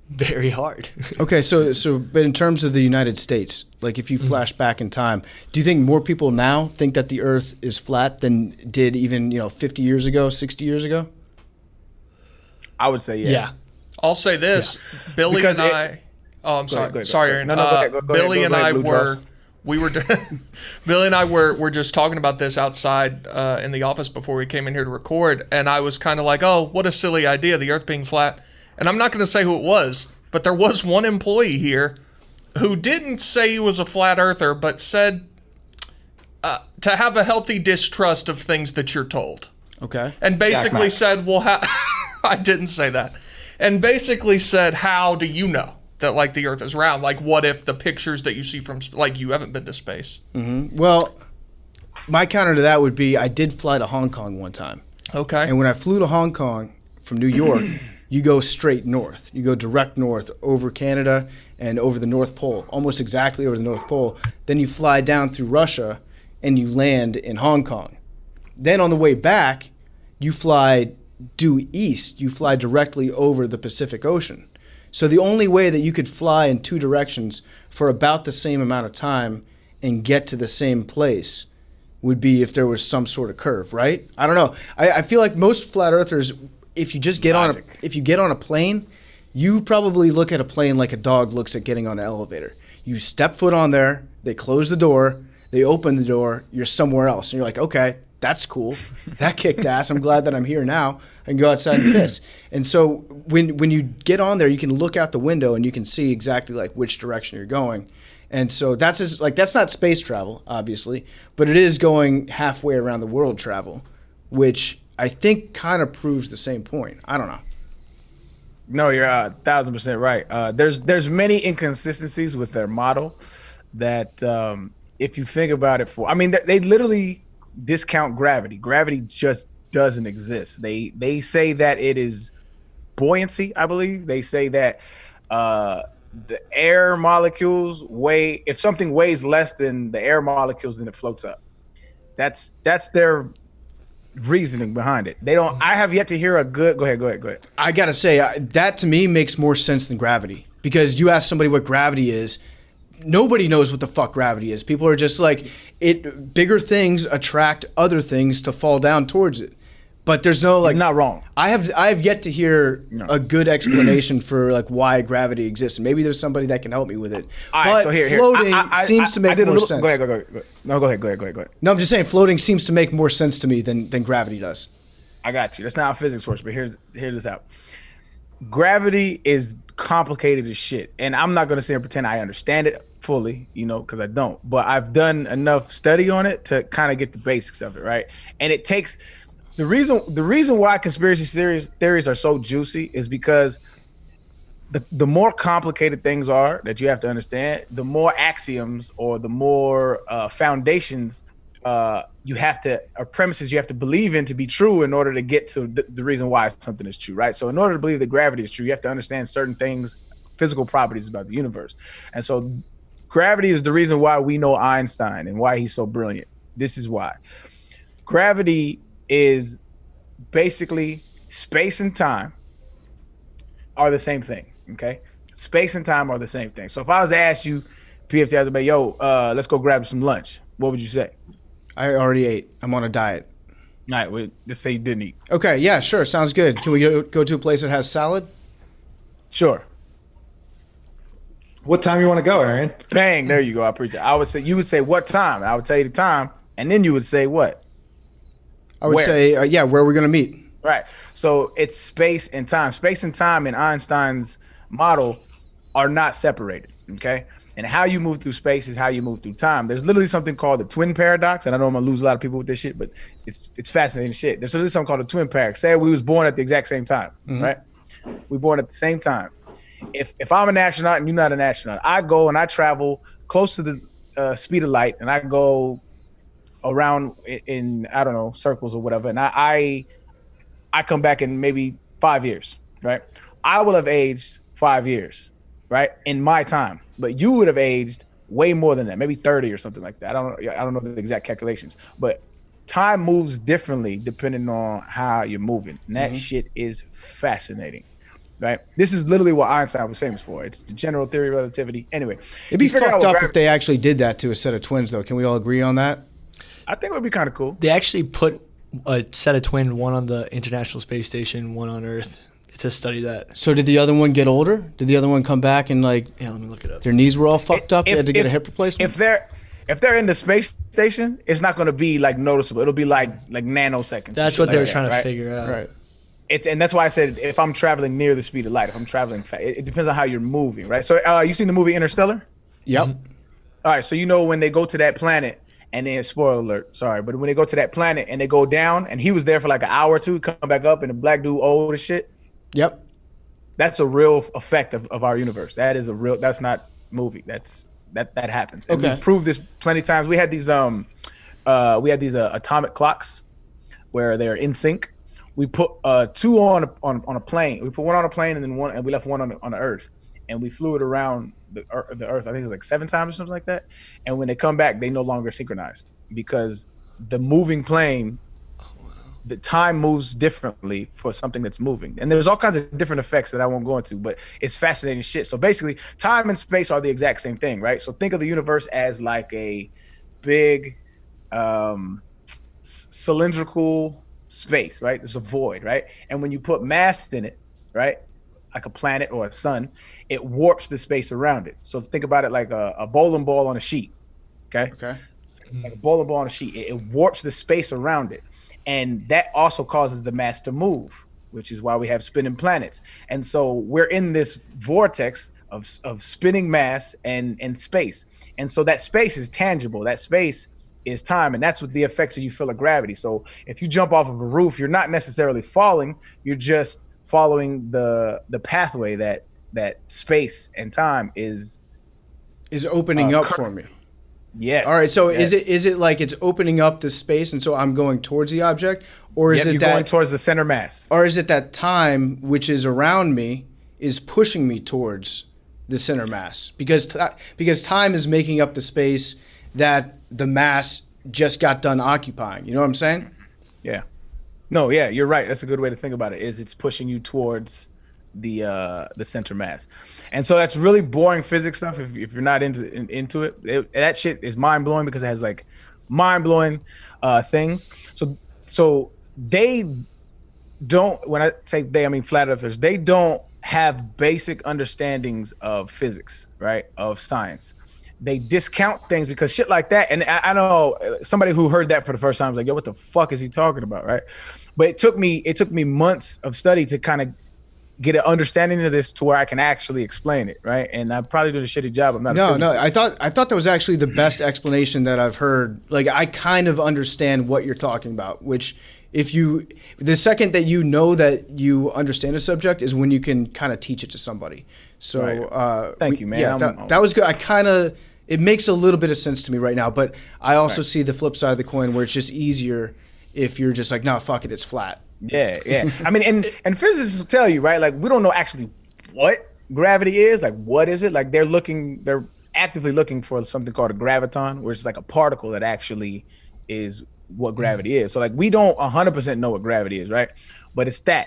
very hard. Okay, but in terms of the United States, like if you flash back in time, do you think more people now think that the Earth is flat than did even 50 years ago, 60 years ago? I would say Yeah. I'll say this, Billy Because and it- I. Oh, I'm sorry. go ahead. Sorry, Aaron. No, go ahead, go ahead, Billy go and ahead, I Blue were. Trust. We were. Billy and I were just talking about this outside in the office before we came in here to record, and I was kind of like, "Oh, what a silly idea, the Earth being flat." And I'm not going to say who it was, but there was one employee here who didn't say he was a flat earther, but said to have a healthy distrust of things that you're told. Okay. And basically said, well, I didn't say that. And basically said, how do you know that, like, the Earth is round? Like, what if the pictures that you see from, like, you haven't been to space? Well, my counter to that would be I did fly to Hong Kong one time. Okay. And when I flew to Hong Kong from New York, you go straight north. You go direct north over Canada and over the North Pole, almost exactly over the North Pole. Then you fly down through Russia and you land in Hong Kong. Then on the way back, you fly due east. You fly directly over the Pacific Ocean. So the only way that you could fly in two directions for about the same amount of time and get to the same place would be if there was some sort of curve, right? I don't know. I feel like most flat earthers, if you just get if you get on a plane, you probably look at a plane like a dog looks at getting on an elevator. You step foot on there, they close the door, they open the door, you're somewhere else. And you're like, okay, that's cool. That kicked ass. I'm glad that I'm here now. I can go outside and piss. And so when you get on there, you can look out the window and you can see exactly like which direction you're going. And so that's not space travel, obviously, but it is going halfway around the world travel, which I think kind of proves the same point. I don't know. No, you're 1,000% right. There's many inconsistencies with their model that if you think about it, they literally discount gravity. Gravity just doesn't exist. They say that it is buoyancy. I believe they say that the air molecules weigh. If something weighs less than the air molecules, then it floats up. That's their reasoning behind it. They don't. I have yet to hear a good. Go ahead. I gotta say that to me makes more sense than gravity, because you ask somebody what gravity is, nobody knows what the fuck gravity is. People are just like, bigger things attract other things to fall down towards it. But there's no like. You're not wrong. I have yet to hear a good explanation for like why gravity exists. Maybe there's somebody that can help me with it. All but right, so here. floating seems to make more sense. Go ahead. No, go ahead. No, I'm just saying floating seems to make more sense to me than gravity does. I got you. That's not how physics works, but hear this out. Gravity is complicated as shit, and I'm not gonna sit and pretend I understand it fully, because I don't. But I've done enough study on it to kind of get the basics of it, right? And it takes the reason why conspiracy theories are so juicy is because the more complicated things are that you have to understand, the more axioms or the more foundations you have to, or premises you have to believe in to be true in order to get to the reason why something is true, right? So in order to believe that gravity is true, you have to understand certain things, physical properties about the universe. And so gravity is the reason why we know Einstein and why he's so brilliant. This is why. Gravity is basically space and time are the same thing, okay? Space and time are the same thing. So if I was to ask you, PFT, I was like, yo, let's go grab some lunch, what would you say? I already ate. I'm on a diet. All right, well, let's say you didn't eat. Okay, yeah, sure. Sounds good. Can we go to a place that has salad? Sure. What time you want to go, Arian? Bang, there you go. I appreciate it. You would say what time? And I would tell you the time, and then you would say what? I would say, where are we going to meet? Right. So it's space and time. Space and time in Einstein's model are not separated, okay? And how you move through space is how you move through time. There's literally something called the twin paradox, and I know I'm gonna lose a lot of people with this shit, but it's fascinating shit. There's literally something called the twin paradox. Say we was born at the exact same time, right? We born at the same time. If I'm an astronaut and you're not an astronaut, I go and I travel close to the speed of light, and I go around in I don't know, circles or whatever, and I come back in maybe 5 years, right? I will have aged 5 years, right, in my time, but you would have aged way more than that, maybe 30 or something like that. I don't know the exact calculations, but time moves differently depending on how you're moving, and that shit is fascinating. Right. This is literally what Einstein was famous for. It's the general theory of relativity. Anyway, it'd be fucked up if they actually did that to a set of twins, though. Can we all agree on that? I think it would be kind of cool. They actually put a set of twin, one on the International Space Station, one on Earth, to study that. So did the other one get older? Did the other one come back and let me look it up. Their knees were all fucked up? They had to get a hip replacement? If they're in the space station, it's not going to be like noticeable. It'll be like nanoseconds. That's what they're trying to figure out. Right. And that's why I said if I'm traveling near the speed of light, if I'm traveling fast, it depends on how you're moving, right? So you seen the movie Interstellar? Yep. All right, so when they go to that planet, and then spoiler alert, sorry, but when they go to that planet and they go down, and he was there for like an hour or two, come back up, and the black dude old as shit. Yep. That's a real effect of our universe. That's not movie. That happens. And we've proved this plenty of times. We had these atomic clocks where they're in sync. We put two on a plane. We put one on a plane and we left one on the Earth, and we flew it around the Earth. I think it was like 7 times or something like that. And when they come back, they no longer synchronized because the moving plane, the time moves differently for something that's moving. And there's all kinds of different effects that I won't go into, but it's fascinating shit. So basically, time and space are the exact same thing, right? So think of the universe as like a big cylindrical space, right? There's a void, right? And when you put mass in it, right, like a planet or a sun, it warps the space around it. So think about it like a bowling ball on a sheet, okay? It's like a bowling ball on a sheet. It warps the space around it. And that also causes the mass to move, which is why we have spinning planets. And so we're in this vortex of spinning mass and space. And so that space is tangible. That space is time, and that's what the effects of you feel of gravity. So if you jump off of a roof, you're not necessarily falling, you're just following the pathway that space and time is opening up for me. Yes. All right, so is it like it's opening up the space and so I'm going towards the object, or is you're going towards the center mass? Or is it that time which is around me is pushing me towards the center mass? Because time is making up the space that the mass just got done occupying. You know what I'm saying? Yeah. No, yeah, you're right. That's a good way to think about it. It's pushing you towards the center mass. And so that's really boring physics stuff if you're not into it. That shit is mind blowing because it has like mind blowing things. So they don't, when I say they, I mean flat earthers, they don't have basic understandings of physics, right? Of science. They discount things because shit like that. And I know somebody who heard that for the first time was like, yo, what the fuck is he talking about, right? But it took me months of study to kind of get an understanding of this to where I can actually explain it, right? And I'm probably doing a shitty job. I'm not. No. I thought that was actually the best explanation that I've heard. Like, I kind of understand what you're talking about. Which, the second that you know that you understand a subject is when you can kind of teach it to somebody. So, right. Thank you, man. Yeah, that was good. It makes a little bit of sense to me right now. But I also see the flip side of the coin where it's just easier if you're just like, no, fuck it, it's flat. Yeah. I mean, and physicists will tell you, right? Like, we don't know actually what gravity is. Like, what is it? Like, they're actively looking for something called a graviton, where it's like a particle that actually is what gravity is. So, like, we don't 100% know what gravity is, right? But it's the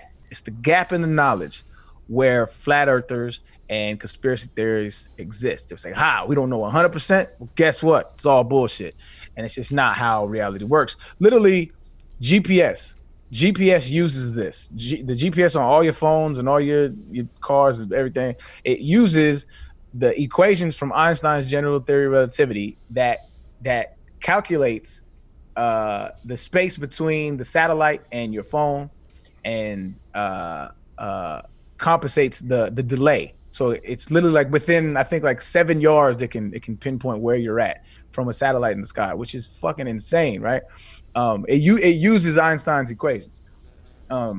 gap in the knowledge where flat earthers and conspiracy theories exist. They're saying, we don't know 100%. Well, guess what? It's all bullshit. And it's just not how reality works. Literally, GPS uses this. The GPS on all your phones and all your cars and everything, it uses the equations from Einstein's general theory of relativity that calculates the space between the satellite and your phone and compensates the delay. So it's literally like within, I think, like 7 yards, it can pinpoint where you're at from a satellite in the sky, which is fucking insane, right? It uses Einstein's equations. But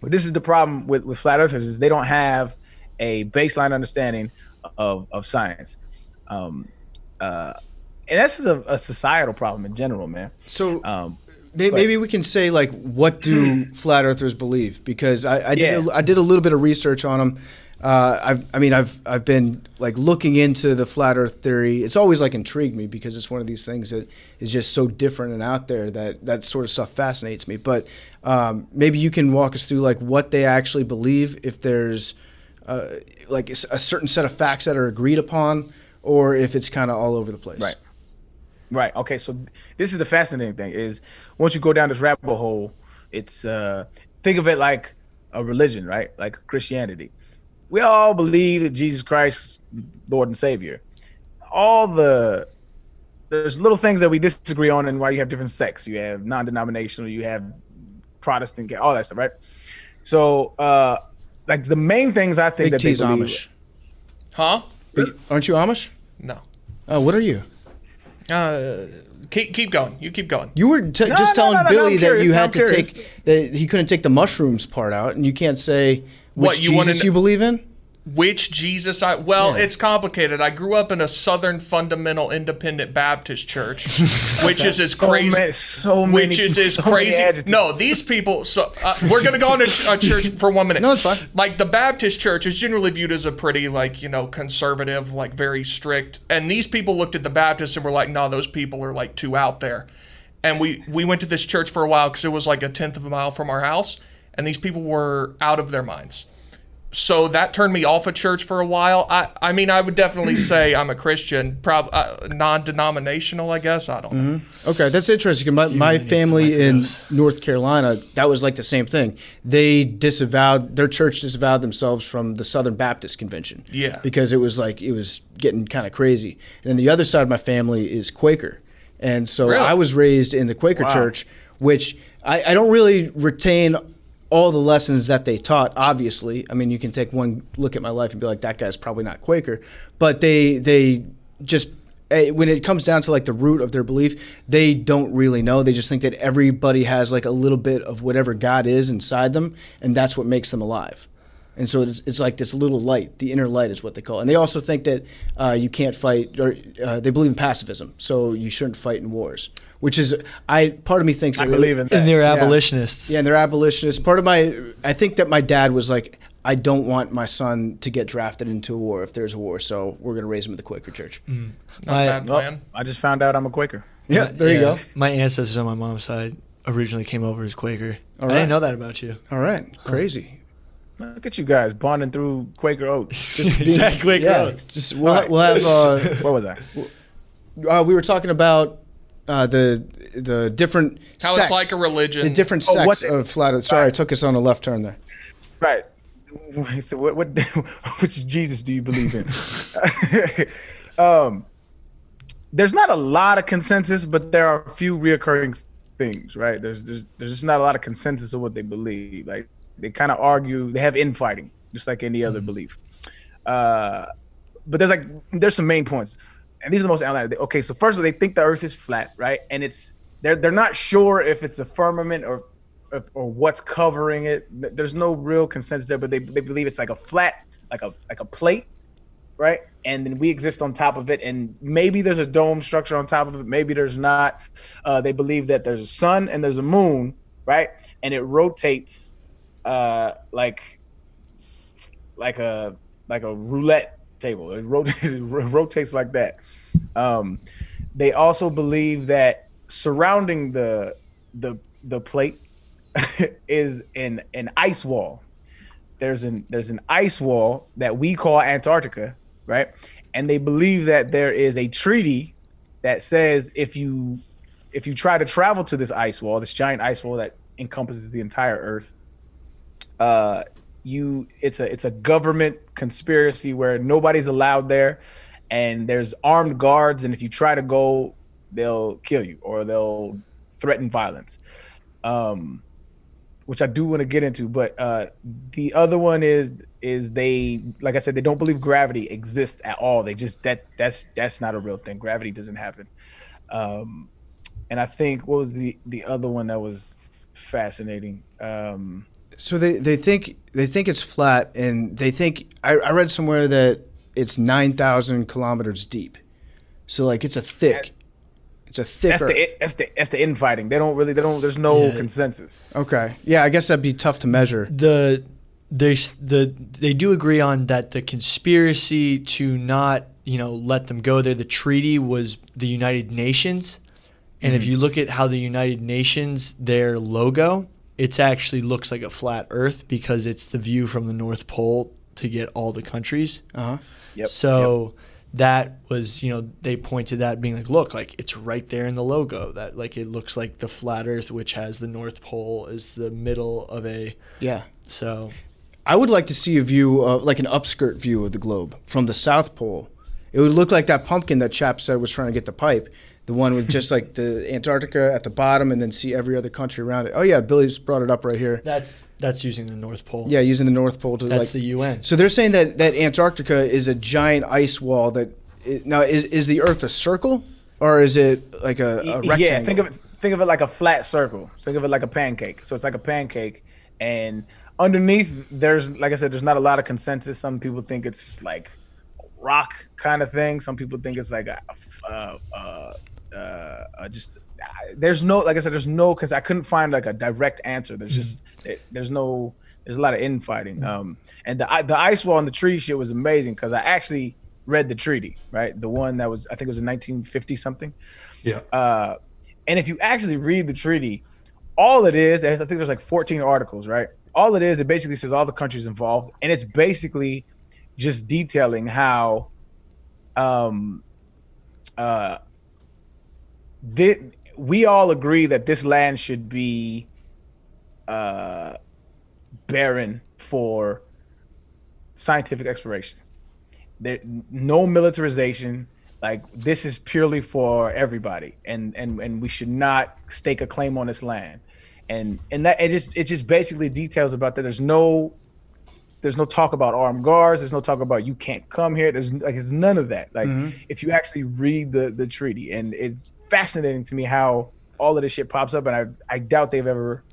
this is the problem with flat earthers, is they don't have a baseline understanding of science. And that's just a societal problem in general, man. So maybe we can say, like, what do flat earthers believe? Because I did a little bit of research on them. I've been like looking into the flat Earth theory. It's always like intrigued me because it's one of these things that is just so different and out there that sort of stuff fascinates me. But maybe you can walk us through like what they actually believe, if there's like a certain set of facts that are agreed upon, or if it's kind of all over the place. Right. Okay. So this is the fascinating thing: is once you go down this rabbit hole, it's think of it like a religion, right? Like Christianity. We all believe that Jesus Christ is Lord and Savior. There's little things that we disagree on, and why you have different sects. You have non-denominational, you have Protestant, all that stuff, right? So, like the main things I think Big that T's they believe. Amish. Huh? Aren't you Amish? No. Oh, what are you? Keep going. You keep going. You were just telling Billy that you had to curious. that he couldn't take the mushrooms part out, and you can't say which you Jesus you believe in. Which Jesus it's complicated. I grew up in a Southern Fundamental Independent Baptist church, which is as crazy. So many adjectives. No, these people. So we're gonna go into a church for 1 minute. No, it's fine. Like the Baptist church is generally viewed as a pretty conservative, like very strict. And these people looked at the Baptists and were like, no, those people are like too out there. And we went to this church for a while because it was like a 1/10 of a mile from our house, and these people were out of their minds. So that turned me off of church for a while. I mean, I would definitely say I'm a Christian, non-denominational, I guess. I don't know. Okay, that's interesting. My family in North Carolina, that was like the same thing. Their church disavowed themselves from the Southern Baptist Convention. Yeah. Because it was getting kind of crazy. And then the other side of my family is Quaker. And so Really? I was raised in the Quaker church, which I don't really retain all the lessons that they taught, obviously. I mean, you can take one look at my life and be like, that guy's probably not Quaker. But they just, when it comes down to like the root of their belief, they don't really know. They just think that everybody has like a little bit of whatever God is inside them, and that's what makes them alive. And so it's like this little light, the inner light is what they call it. And they also think that you can't fight, or they believe in pacifism, so you shouldn't fight in wars. Which is, part of me thinks... I believe in that. And they're abolitionists. Yeah, and they're abolitionists. I think that my dad was like, I don't want my son to get drafted into a war if there's a war, so we're going to raise him in the Quaker church. Not a bad plan. I just found out I'm a Quaker. Yeah, there you go. My ancestors on my mom's side originally came over as Quaker. All I didn't right. know that about you. All right, crazy. Look at you guys bonding through Quaker Oats. Just being- Exactly. Quaker Yeah, Oats. just we'll have. What was I? We were talking about the different How sects, it's like a religion. the different Oh, sects what- of flat Earth. Sorry, I took us on a left turn there. Right. So which Jesus do you believe in? There's not a lot of consensus, but there are a few reoccurring things, right? There's just not a lot of consensus of what they believe. Like they kind of argue, they have infighting, just like any other belief. But there's some main points, and these are the most outlandish. Okay, so first they think the Earth is flat, right? And they're not sure if it's a firmament or what's covering it. There's no real consensus there, but they believe it's like a flat, like a plate, right? And then we exist on top of it, and maybe there's a dome structure on top of it, maybe there's not. They believe that there's a sun and there's a moon, right? And it rotates like a roulette table. It rotates like that. They also believe that surrounding the plate is an ice wall. There's an ice wall that we call Antarctica, right? And they believe that there is a treaty that says if you try to travel to this ice wall, this giant ice wall that encompasses the entire Earth, it's a government conspiracy where nobody's allowed there, and there's armed guards, and if you try to go, they'll kill you or they'll threaten violence. Which I do want to get into, but the other one is they, like I said, they don't believe gravity exists at all. They just that's not a real thing. Gravity doesn't happen. And I think what was the other one that was fascinating? So they think it's flat, and they think I read somewhere that it's 9,000 kilometers deep. So like it's a thick. It's a thick. That's the infighting. They don't. There's no consensus. Okay. Yeah, I guess that'd be tough to measure. They do agree on that. The conspiracy to not let them go there. The treaty was the United Nations, and if you look at how the United Nations, their logo, it actually looks like a flat Earth because it's the view from the North Pole to get all the countries. Yep. So. That was, they pointed that being like, look, like it's right there in the logo that like it looks like the flat Earth, which has the North Pole as the middle of a. Yeah. So. I would like to see a view of like an upskirt view of the globe from the South Pole. It would look like that pumpkin that chap said was trying to get the pipe. The one with just like the Antarctica at the bottom and then see every other country around it. Oh yeah, Billy's brought it up right here. That's using the North Pole. Yeah, using the North Pole to That's the UN. So they're saying that Antarctica is a giant ice wall now is the Earth a circle or is it like a rectangle? Yeah, think of it like a flat circle. Think of it like a pancake. So it's like a pancake, and underneath there's, like I said, there's not a lot of consensus. Some people think it's like rock kind of thing. Some people think it's like there's no, like I said, because I couldn't find like a direct answer. There's a lot of infighting. And the ice wall and the treaty shit was amazing because I actually read the treaty, right? The one that was, I think it was in 1950 something. Yeah. And if you actually read the treaty, all it is, I think there's like 14 articles, right? All it is, it basically says all the countries involved, and it's basically just detailing how we all agree that this land should be barren for scientific exploration. There, no militarization. Like this is purely for everybody, and we should not stake a claim on this land. And that it just basically details about that. There's no talk about armed guards. There's no talk about you can't come here. There's none of that. Like if you actually read the treaty, and it's fascinating to me how all of this shit pops up, and I doubt they've ever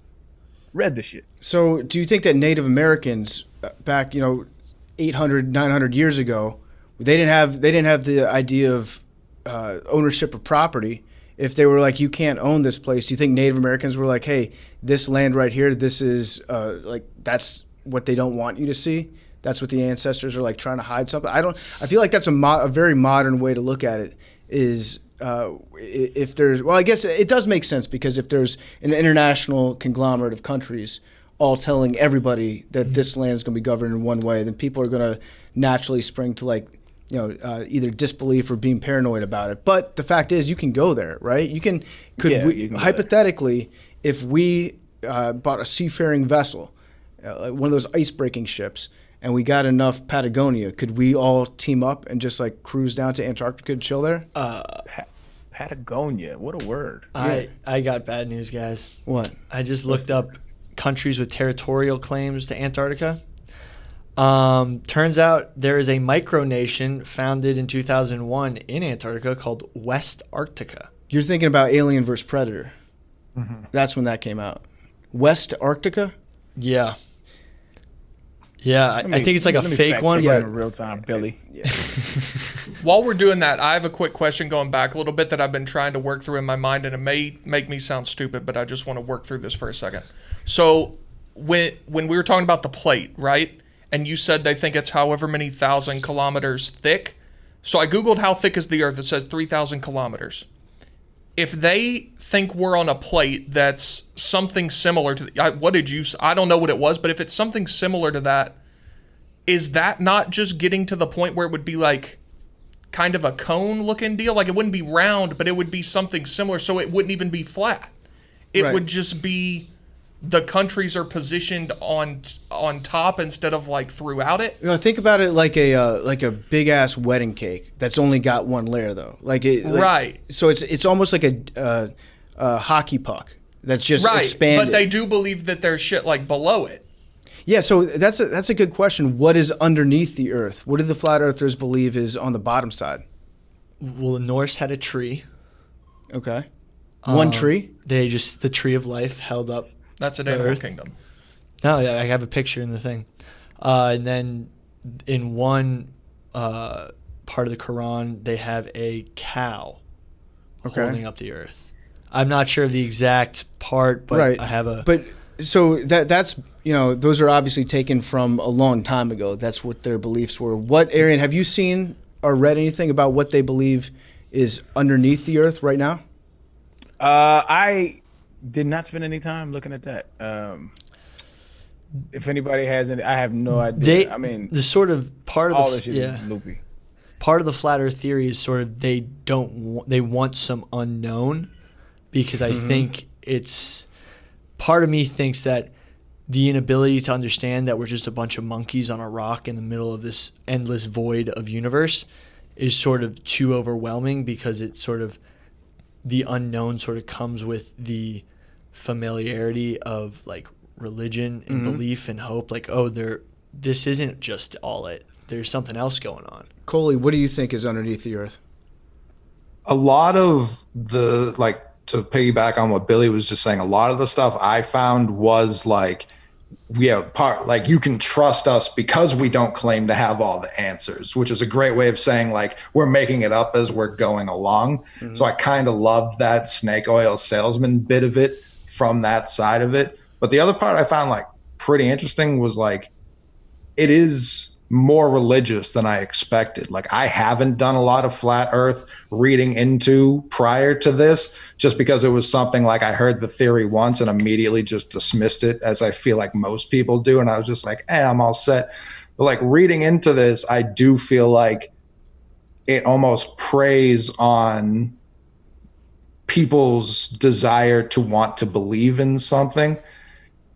read this shit. So do you think that Native Americans back 800, 900 years ago, they didn't have the idea of ownership of property? If they were like, you can't own this place, do you think Native Americans were like, hey, this land right here, this is like, that's what they don't want you to see? That's what the ancestors are like trying to hide something? I feel like that's a very modern way to look at it is if there's, well, I guess it does make sense because if there's an international conglomerate of countries all telling everybody that this land is going to be governed in one way, then people are going to naturally spring to like, either disbelief or being paranoid about it. But the fact is, you can go there, right? You can. Hypothetically, if we bought a seafaring vessel, one of those ice-breaking ships, and we got enough Patagonia, could we all team up and just like cruise down to Antarctica and chill there? Patagonia, what a word. I got bad news, guys. What? I just looked up countries with territorial claims to Antarctica. Turns out there is a micronation founded in 2001 in Antarctica called West Arctica. You're thinking about Alien vs. Predator. Mm-hmm. That's when that came out. West Arctica? Yeah. Yeah, I think it's like a fake one. Yeah, But in real time, Billy. Yeah. While we're doing that, I have a quick question going back a little bit that I've been trying to work through in my mind, and it may make me sound stupid, but I just want to work through this for a second. So when we were talking about the plate, right? And you said they think it's however many thousand kilometers thick. So I Googled how thick is the Earth. It says 3,000 kilometers. If they think we're on a plate that's something similar to, what did you, I don't know what it was, but if it's something similar to that, is that not just getting to the point where it would be like kind of a cone looking deal? Like it wouldn't be round, but it would be something similar. So it wouldn't even be flat. It would just be the countries are positioned on top instead of like throughout it. Think about it like a big ass wedding cake that's only got one layer though. Right. So it's almost like a hockey puck that's just expanded. But they do believe that there's shit like below it. Yeah. So that's a good question. What is underneath the Earth? What do the flat earthers believe is on the bottom side? well, the Norse had a tree. Okay. One tree? The tree of life held up. That's an animal kingdom. No, yeah, I have a picture in the thing. And then in one part of the Quran, they have a cow holding up the earth. I'm not sure of the exact part, but I have a... But so that's, those are obviously taken from a long time ago. That's what their beliefs were. What, Arian, have you seen or read anything about what they believe is underneath the earth right now? I did not spend any time looking at that. If anybody has any, I have no idea. The sort of part of all this shit is loopy. Part of the flat Earth theory is sort of they want some unknown, because I think it's part of me thinks that the inability to understand that we're just a bunch of monkeys on a rock in the middle of this endless void of universe is sort of too overwhelming, because it's sort of the unknown sort of comes with the familiarity of like religion and belief and hope. Like, this isn't just all it. There's something else going on. Coley, what do you think is underneath the earth? A lot of the, to piggyback on what Billy was just saying, a lot of the stuff I found was you can trust us because we don't claim to have all the answers, which is a great way of saying we're making it up as we're going along. So I kind of love that snake oil salesman bit of it from that side of it. But the other part I found pretty interesting was it is more religious than I expected. I haven't done a lot of flat earth reading into prior to this, just because it was something I heard the theory once and immediately just dismissed it, as I feel like most people do. And I was just I'm all set. But reading into this, I do feel like it almost preys on people's desire to want to believe in something.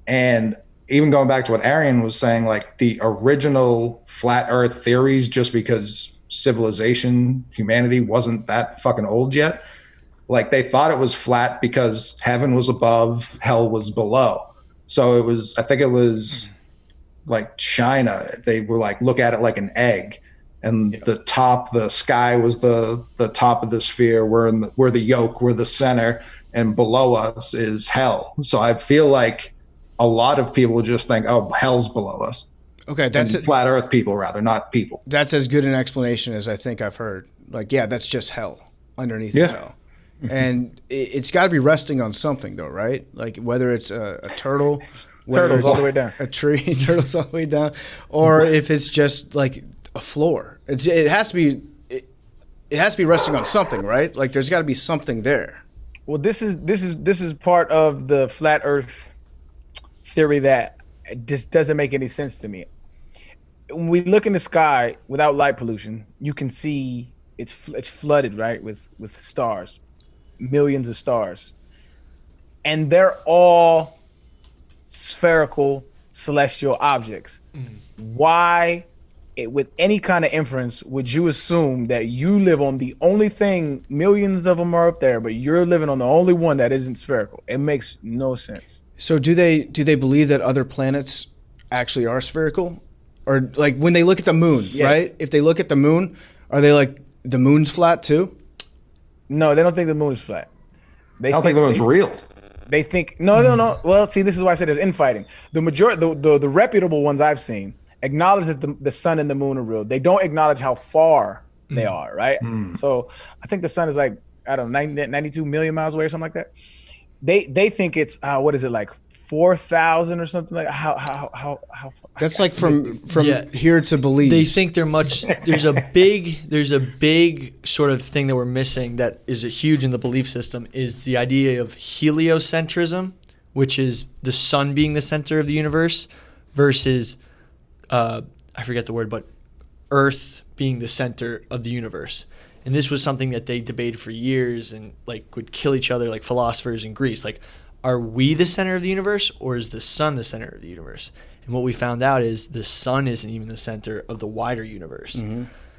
And even going back to what Arian was saying, the original flat earth theories, just because civilization, humanity wasn't that fucking old yet, they thought it was flat because heaven was above, hell was below. So I think it was China. They were look at it like an egg, and the sky was the top of the sphere. We're the yolk, we're the center, and below us is hell. So I feel a lot of people just think, hell's below us. Okay, that's flat earth people, rather, not people. That's as good an explanation as I think I've heard. That's just hell. Underneath is hell. And it's got to be resting on something, though, right? Whether it's a turtle, whether turtles it's all the way down, a tree, turtles all the way down, or if it's just a floor. It has to be. It has to be resting on something, right? There's got to be something there. Well, this is part of the flat earth theory that just doesn't make any sense to me. When we look in the sky without light pollution, you can see it's flooded, right, with stars, millions of stars, and they're all spherical celestial objects. Why, with any kind of inference, would you assume that you live on the only thing, millions of them are up there, but you're living on the only one that isn't spherical? It makes no sense. So do they believe that other planets actually are spherical? Or like when they look at the moon, Yes. right? If they look at the moon, are they like, the moon's flat too? No, they don't think the moon is flat. I don't think the moon's real. They think no. Well, see, this is why I said there's infighting. The majority, the reputable ones I've seen acknowledge that the sun and the moon are real. They don't acknowledge how far they are, right? So I think the sun is like, I don't know, 92 million miles away or something like that. They think it's what is it, like 4,000 or something like how That's like from Yeah. here to Belize. They think they're much. There's a big sort of thing that we're missing that is huge in the belief system is the idea of heliocentrism, which is the sun being the center of the universe, versus I forget the word, but Earth being the center of the universe. And this was something that they debated for years and like would kill each other, like philosophers in Greece. Like, are we the center of the universe, or is the sun the center of the universe? And what we found out is the sun isn't even the center of the wider universe.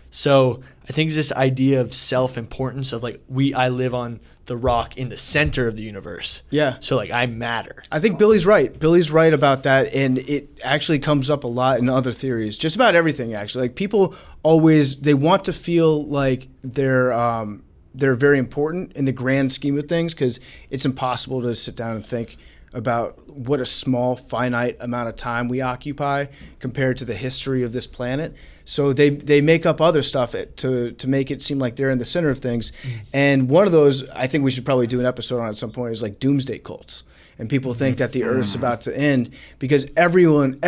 So I think it's this idea of self-importance of like, I live on the rock in the center of the universe. Yeah. So like I matter. I think Billy's right. Billy's right about that, and it actually comes up a lot in other theories. Just about everything, actually. Like people always, they want to feel like they're very important in the grand scheme of things, because it's impossible to sit down and think about what a small, finite amount of time we occupy compared to the history of this planet. So they make up other stuff to make it seem like they're in the center of things. And one of those, I think we should probably do an episode on at some point, is like doomsday cults. And people think that the Earth's about to end because everyone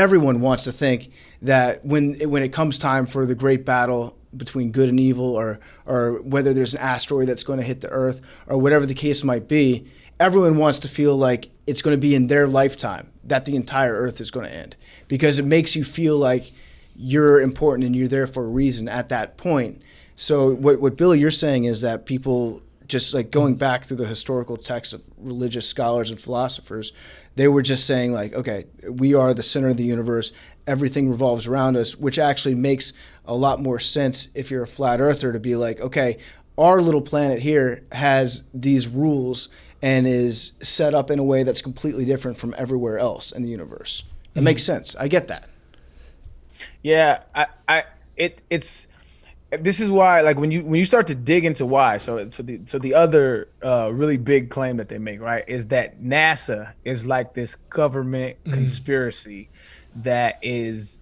wants to think that when it comes time for the great battle between good and evil, or whether there's an asteroid that's going to hit the Earth, or whatever the case might be, everyone wants to feel like it's going to be in their lifetime that the entire Earth is going to end, because it makes you feel like you're important and you're there for a reason at that point. So what Billy, you're saying is that people, just like going back through the historical texts of religious scholars and philosophers, they were just saying like, okay, we are the center of the universe, everything revolves around us, which actually makes a lot more sense if you're a flat earther to be like, okay, our little planet here has these rules and is set up in a way that's completely different from everywhere else in the universe. It makes sense. I get that. Yeah, it's this is why, like, when you start to dig into why, so the other really big claim that they make, right, is that NASA is like this government conspiracy that is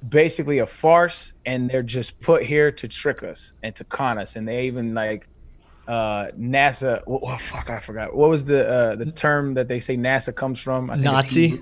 basically a farce, and they're just put here to trick us and to con us. And they even like NASA. Oh fuck, I forgot. What was the term that they say NASA comes from? I think Nazi.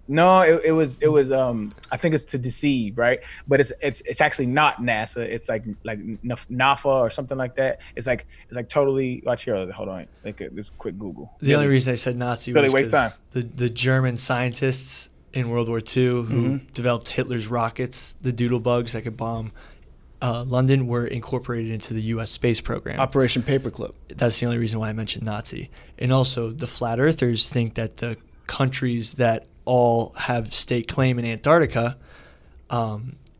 No, it was I think it's to deceive, right? But it's actually not NASA. It's like NAFA or something like that. It's like totally. Watch here. Hold on. This quick Google. The only reason I said Nazi Really was waste time. the German scientists in World War II who developed Hitler's rockets, the doodle bugs that could bomb London, were incorporated into the U.S. space program. Operation Paperclip. That's the only reason why I mentioned Nazi. And also, the flat earthers think that the countries that all have state claim in Antarctica,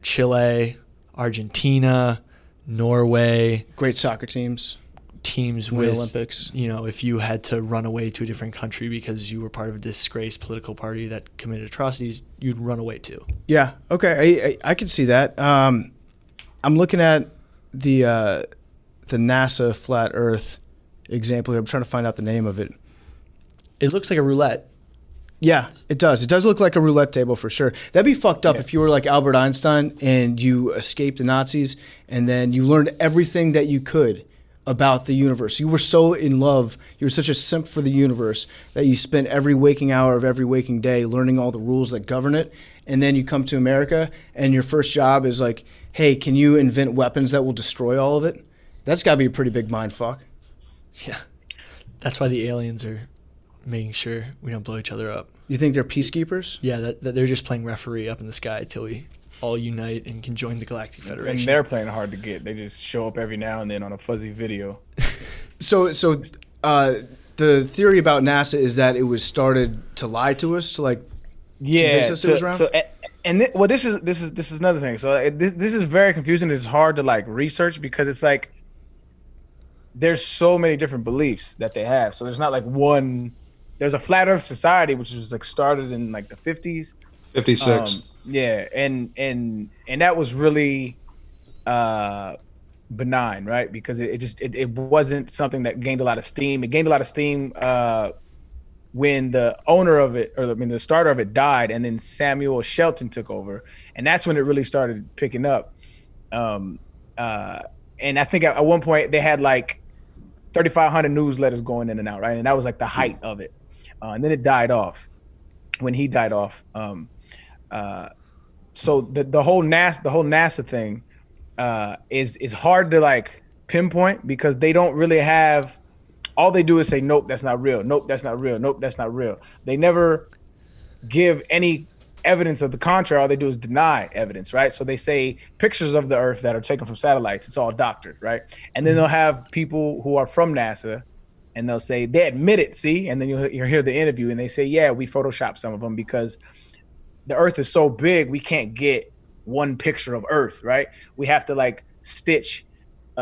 Chile, Argentina, Norway, Great soccer teams. teams Winter with Olympics. You know, if you had to run away to a different country because you were part of a disgraced political party that committed atrocities, you'd run away to. Yeah. Okay. I can see that. I'm looking at the NASA flat Earth example here. I'm trying to find out the name of it. It looks like a roulette. Yeah, it does. It does look like a roulette table for sure. That'd be fucked up if you were like Albert Einstein and you escaped the Nazis and then you learned everything that you could about the universe. You were so in love, you were such a simp for the universe that you spent every waking hour of every waking day learning all the rules that govern it. And then you come to America and your first job is like, hey, can you invent weapons that will destroy all of it? That's got to be a pretty big mind fuck. Yeah. That's why the aliens are making sure we don't blow each other up. You think they're peacekeepers? Yeah, that they're just playing referee up in the sky till we all unite and can join the Galactic Federation. And they're playing hard to get. They just show up every now and then on a fuzzy video. So the theory about NASA is that it was started to lie to us, to like convince us it was around? Well, this is another thing. So this is very confusing. It's hard to like research because it's like there's so many different beliefs that they have. So there's not like one. There's a Flat Earth Society which was like started in like the 50s. 56. Yeah, and that was really benign, right? Because it wasn't something that gained a lot of steam. It gained a lot of steam when the owner of it, the starter of it died, and then Samuel Shelton took over, and that's when it really started picking up. And I think at one point they had like 3,500 newsletters going in and out, right? And that was like the height of it, and then it died off when he died off. So the whole NASA thing is hard to like pinpoint because they don't really have. All they do is say, nope, that's not real. Nope, that's not real. Nope, that's not real. They never give any evidence of the contrary. All they do is deny evidence, right? So they say pictures of the Earth that are taken from satellites, it's all doctored, right? And then they'll have people who are from NASA and they'll say, they admit it, see? And then you'll hear the interview and they say, yeah, we photoshopped some of them because the Earth is so big, we can't get one picture of Earth, right? We have to like stitch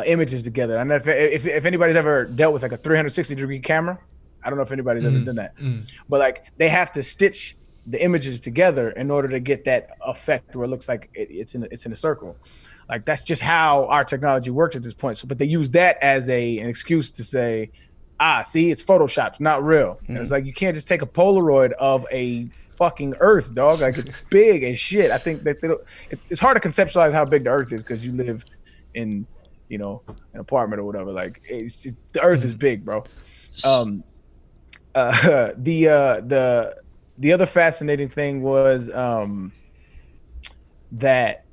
images together. I don't know if anybody's ever dealt with like a 360-degree camera. I don't know if anybody's ever done that, but like they have to stitch the images together in order to get that effect where it looks like it's in a circle. Like that's just how our technology works at this point. So, but they use that as an excuse to say, see, it's photoshopped, not real. And it's like you can't just take a Polaroid of a fucking Earth, dog. Like it's big as shit. I think that it's hard to conceptualize how big the Earth is because you live in an apartment or whatever. Like the Earth is big, bro. The other fascinating thing was that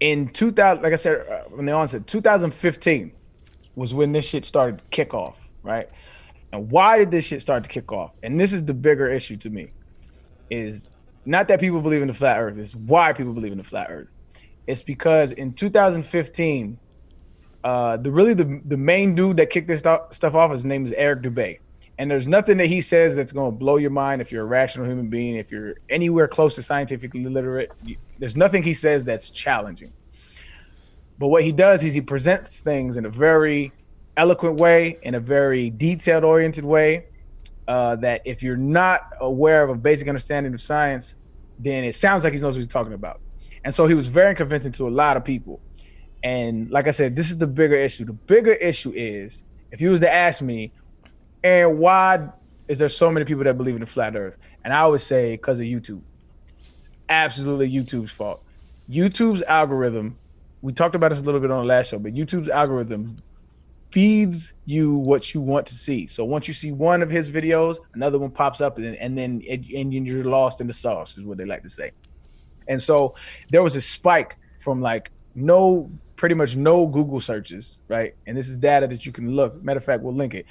in 2000, like I said when the onset, 2015 was when this shit started to kick off, right? And why did this shit start to kick off? And this is the bigger issue to me, is not that people believe in the flat Earth. It's why people believe in the flat Earth. It's because in 2015, the main dude that kicked this stuff off, his name is Eric Dubay. And there's nothing that he says that's going to blow your mind if you're a rational human being, if you're anywhere close to scientifically literate. There's nothing he says that's challenging. But what he does is he presents things in a very eloquent way, in a very detailed-oriented way, that if you're not aware of a basic understanding of science, then it sounds like he knows what he's talking about. And so he was very convincing to a lot of people. And like I said, this is the bigger issue. The bigger issue is, if you was to ask me, and why is there so many people that believe in the flat Earth? And I always say because of YouTube. It's absolutely YouTube's fault. YouTube's algorithm, we talked about this a little bit on the last show, but YouTube's algorithm feeds you what you want to see. So once you see one of his videos, another one pops up, and then you're lost in the sauce, is what they like to say. And so there was a spike from like pretty much no Google searches, right? And this is data that you can look. Matter of fact, we'll link it.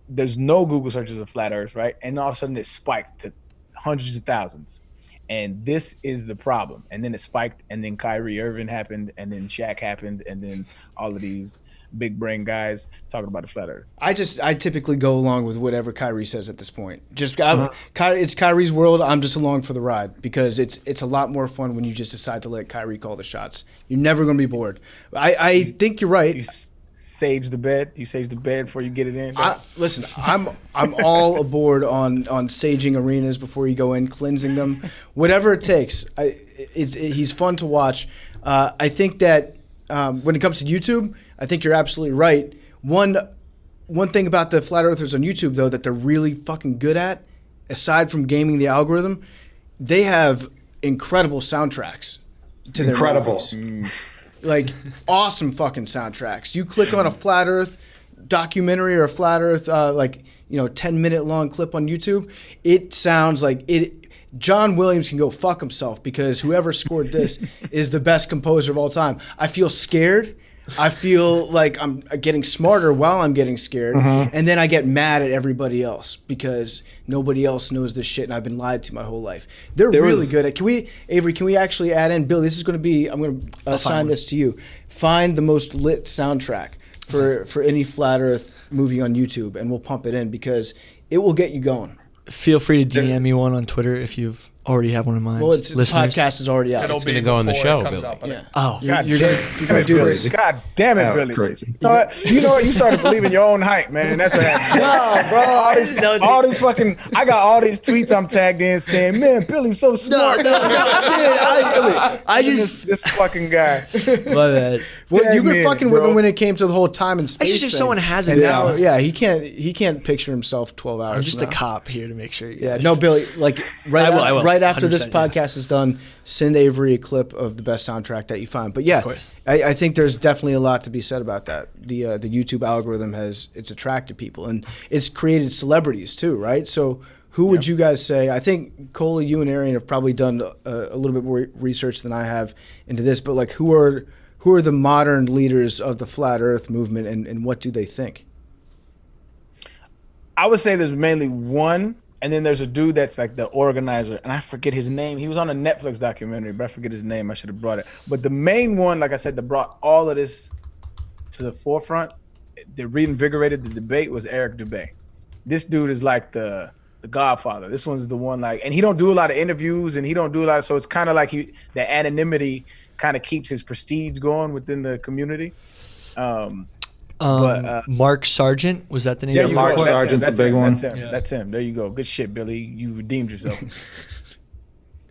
There's no Google searches of flat Earth, right? And all of a sudden it spiked to hundreds of thousands. And this is the problem. And then it spiked, and then Kyrie Irving happened, and then Shaq happened, and then all of these big brain guys talking about the flat Earth. I typically go along with whatever Kyrie says at this point. It's Kyrie's world. I'm just along for the ride because it's a lot more fun when you just decide to let Kyrie call the shots. You're never going to be bored. I think you're right. You sage the bed. You sage the bed before you get it in. Listen, I'm all aboard on saging arenas before you go in, cleansing them, whatever it takes. He's fun to watch. I think that when it comes to YouTube, I think you're absolutely right. One thing about the flat earthers on YouTube, though, that they're really fucking good at, aside from gaming the algorithm, they have incredible soundtracks to their movies. Like awesome fucking soundtracks. You click on a flat earth documentary or a flat earth 10-minute long clip on YouTube, it sounds like it. John Williams can go fuck himself because whoever scored this is the best composer of all time. I feel scared. I feel like I'm getting smarter while I'm getting scared, and then I get mad at everybody else because nobody else knows this shit, and I've been lied to my whole life. They're really good at. Avery? Can we actually add in? Bill, this is going to be. I'm going to assign this to you. Find the most lit soundtrack for any flat Earth movie on YouTube, and we'll pump it in because it will get you going. Feel free to DM me one on Twitter if you've already have one in mind. Well, the podcast is already out. It'll It's be gonna go on the before show, it comes Billy. out, but Yeah. Oh, You're God gonna damn do it, this. Billy. God damn it, That was Billy. crazy. You know what? You started believing your own hype, man. That's what happened. no, bro. All these fucking, I got all these tweets I'm tagged in saying, man, Billy's so smart. I just this fucking guy. my bad. Well, Tag you've me been in, fucking with bro. him when it came to the whole time and space. just if thing. someone has and it now, down. he can't picture himself 12 hours. I'm just from a now. cop here to make sure. You Yeah, guys. no, Billy. Like I will, right after this 100%, yeah. podcast is done, send Avery a clip of the best soundtrack that you find. But yeah, Of course. I think there's definitely a lot to be said about that. The YouTube algorithm it's attracted people and it's created celebrities too, right? So who would you guys say? I think Coley, you and Arian have probably done a little bit more research than I have into this, but like who are the modern leaders of the flat Earth movement and what do they think? I would say there's mainly one, and then there's a dude that's like the organizer, and I forget his name. He was on a Netflix documentary, but I forget his name. I should have brought it. But the main one, like I said, that brought all of this to the forefront, that reinvigorated the debate, was Eric Dubay. This dude is like the godfather. This one's the one, like, and he don't do a lot of interviews, and he don't do a lot of, so it's kind of like the anonymity kind of keeps his prestige going within the community. Mark Sargent, was that the name? There of you Mark go. Sargent's a That's big him. one. That's him. Yeah. That's him. There you go. Good shit, Billy. You redeemed yourself.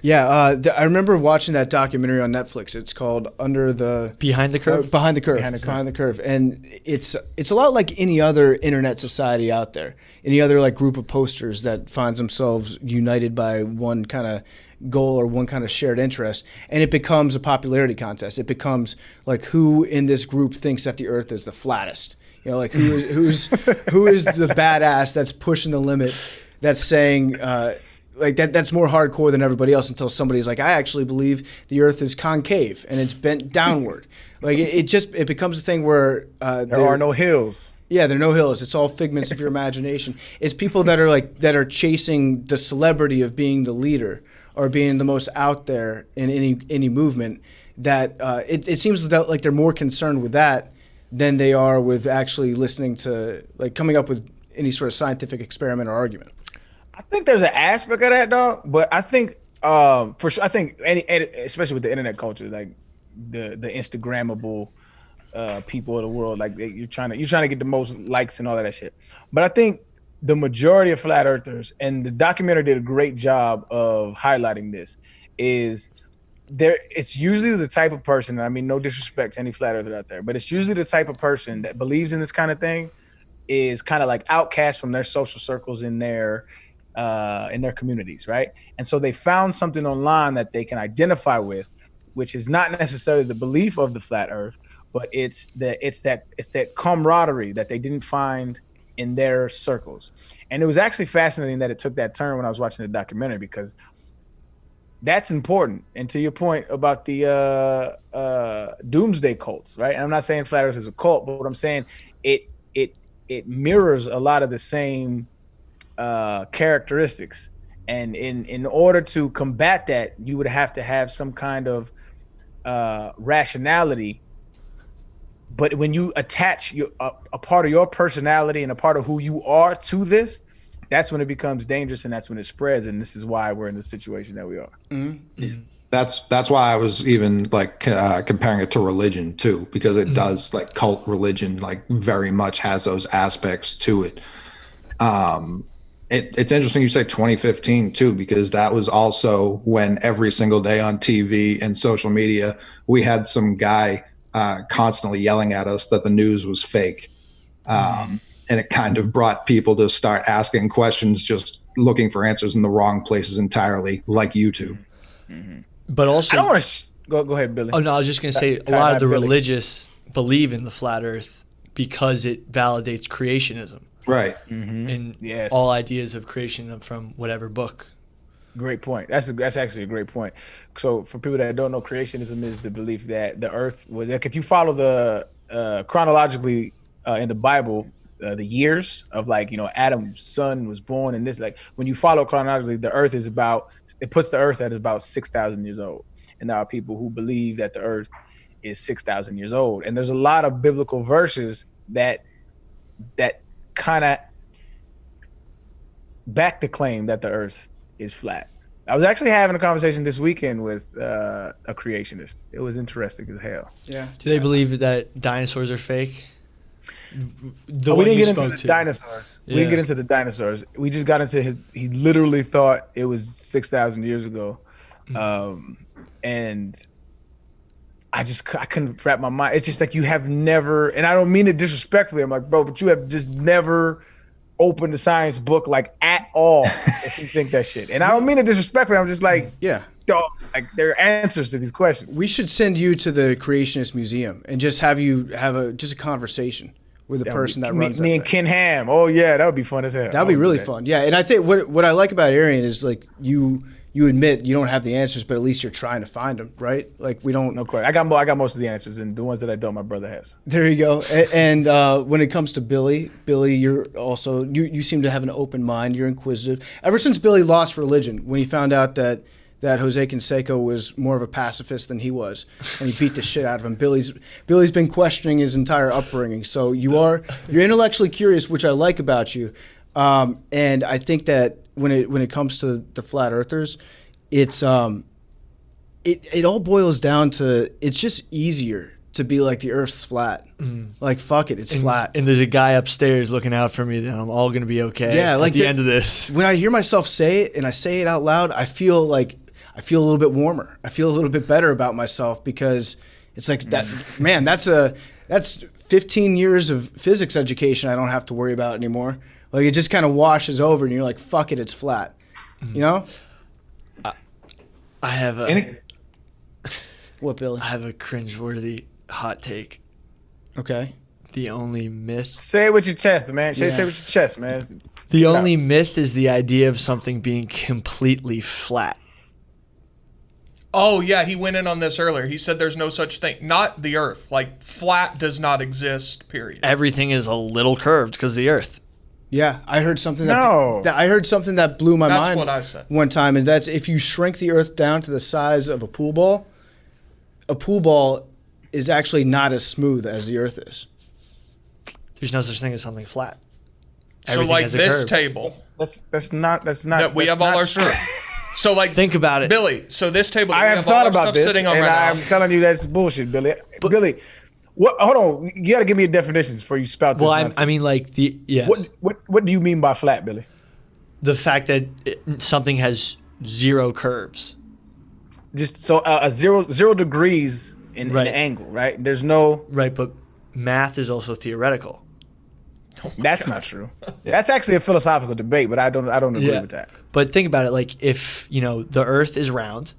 Yeah, I remember watching that documentary on Netflix. It's called Behind the Curve? Behind the Curve, and it's a lot like any other internet society out there. Any other like group of posters that finds themselves united by one kind of goal or one kind of shared interest, and it becomes a popularity contest. It becomes like who in this group thinks that the Earth is the flattest. You know, like who is the badass that's pushing the limit, that's saying. Like that's more hardcore than everybody else until somebody's like, I actually believe the Earth is concave and it's bent downward. Like it becomes a thing where There are no hills. Yeah, there are no hills. It's all figments of your imagination. It's people that are chasing the celebrity of being the leader or being the most out there in any movement. That it seems that like they're more concerned with that than they are with actually listening to like coming up with any sort of scientific experiment or argument. I think there's an aspect of that, dog. But I think, for sure, I think especially with the internet culture, like the Instagrammable people of the world, like you're trying to get the most likes and all that shit. But I think the majority of flat earthers, and the documentary did a great job of highlighting this, is there. It's usually the type of person. And I mean, no disrespect to any flat earther out there, but it's usually the type of person that believes in this kind of thing, is kind of like outcast from their social circles in their communities, right? And so they found something online that they can identify with, which is not necessarily the belief of the flat Earth, but it's that camaraderie that they didn't find in their circles. And it was actually fascinating that it took that turn when I was watching the documentary, because that's important. And to your point about the doomsday cults, right? And I'm not saying flat Earth is a cult, but what I'm saying, it mirrors a lot of the same characteristics, and in order to combat that, you would have to have some kind of rationality. But when you attach a part of your personality and a part of who you are to this, that's when it becomes dangerous, and that's when it spreads. And this is why we're in the situation that we are. Mm-hmm. That's why I was even like comparing it to religion too, because it does, like, cult religion like very much has those aspects to it. It's interesting you say 2015 too, because that was also when every single day on TV and social media, we had some guy constantly yelling at us that the news was fake. And it kind of brought people to start asking questions, just looking for answers in the wrong places entirely, like YouTube. Mm-hmm. But also, I don't want to go ahead, Billy. Oh no, I was just going to say a lot of the religious believe in the flat Earth because it validates creationism. Right. And Yes. all ideas of creation from whatever book. Great point. That's actually a great point. So for people that don't know, creationism is the belief that the Earth was, like, if you follow chronologically in the Bible, the years of like, Adam's son was born and this, like when you follow chronologically, the earth is it puts the earth at about 6,000 years old. And there are people who believe that the earth is 6,000 years old. And there's a lot of biblical verses that kind of back the claim that the earth is flat. I was actually having a conversation this weekend with a creationist. It was interesting as hell. Yeah. Do they believe that dinosaurs are fake? We didn't get into the dinosaurs. Yeah. We didn't get into the dinosaurs. We just got into he literally thought it was 6,000 years ago. And I couldn't wrap my mind. It's just like you have never, and I don't mean it disrespectfully. I'm like, bro, but you have just never opened the science book like at all if you think that shit. And I don't mean it disrespectfully. I'm just like, Yeah. dog, like there are answers to these questions. We should send you to the Creationist Museum and just have you have a conversation with the person that runs me that and thing. Ken Ham. Oh yeah, that would be fun as hell. That'd be really fun. Yeah, and I think what I like about Arian is like you admit you don't have the answers, but at least you're trying to find them, right? Like we don't. No question. I got most of the answers, and the ones that I don't, my brother has. There you go. And when it comes to Billy, you're also you seem to have an open mind. You're inquisitive. Ever since Billy lost religion, when he found out that Jose Canseco was more of a pacifist than he was, and he beat the shit out of him. Billy's been questioning his entire upbringing. So you're intellectually curious, which I like about you. And I think that when it comes to the flat earthers, it's it all boils down to it's just easier to be like the Earth's flat. Like fuck it, it's flat. And there's a guy upstairs looking out for me that I'm all gonna be okay. Yeah, like at the end of this. When I hear myself say it and I say it out loud, I feel a little bit warmer. I feel a little bit better about myself because it's like that. Man, that's 15 years of physics education I don't have to worry about anymore. Like it just kind of washes over, and you're like, "Fuck it, it's flat." You know? I have What, Billy? I have a cringeworthy hot take. Okay. The only myth. Say it with your chest, man. Say it with your chest, man. The only myth is the idea of something being completely flat. Oh, yeah, he went in on this earlier. He said there's no such thing. Not the Earth. Like, flat does not exist, period. Everything is a little curved because of the Earth. Yeah, I heard something No. that blew my mind. That's what I said. One time, and that's if you shrink the Earth down to the size of a pool ball is actually not as smooth as the Earth is. There's no such thing as something flat. So, Everything like has a this curve. table That's not. that we that's have all not our true. stuff. So, like, Think about it. Billy, so this table that I we have have all thought our about stuff this, sitting on and right I'm now. telling you that's bullshit, Billy. Billy, what? Hold on, you got to give me a definition before you spout this. Well, nonsense. I mean, like What do you mean by flat, Billy? the fact that something has zero curves. Just so a zero degrees in Right. an angle, right? There's no. Right, but math is also theoretical. That's not true. That's actually a philosophical debate, but I don't agree with that. But think about it, like if, the Earth is round,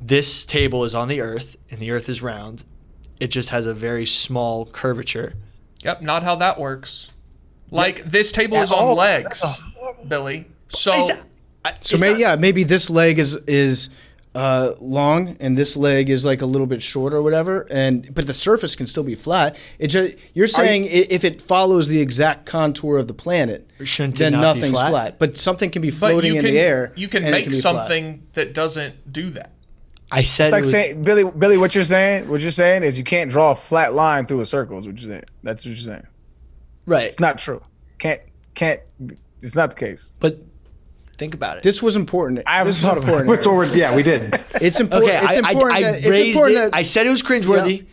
this table is on the Earth, and the Earth is round, it just has a very small curvature. Yep, not how that works. Like, this table is At on all. legs, Billy. So, Maybe this leg is long and this leg is like a little bit short or whatever, but the surface can still be flat. You're saying if it follows the exact contour of the planet, Shouldn't it then not be nothing's flat? flat. But something can be but floating you in can, the air. you can and it make be flat. something that doesn't do that. I said It's like it was, saying, Billy, what you're saying is you can't draw a flat line through a circle. Is what you're saying. That's what you're saying. right. It's not true. Can't. It's not the case. But think about it. This was important. I haven't This was thought about important. What's over? Yeah, we did. It's important. Okay, it's important I that, it's raised important it. that I said it was cringeworthy.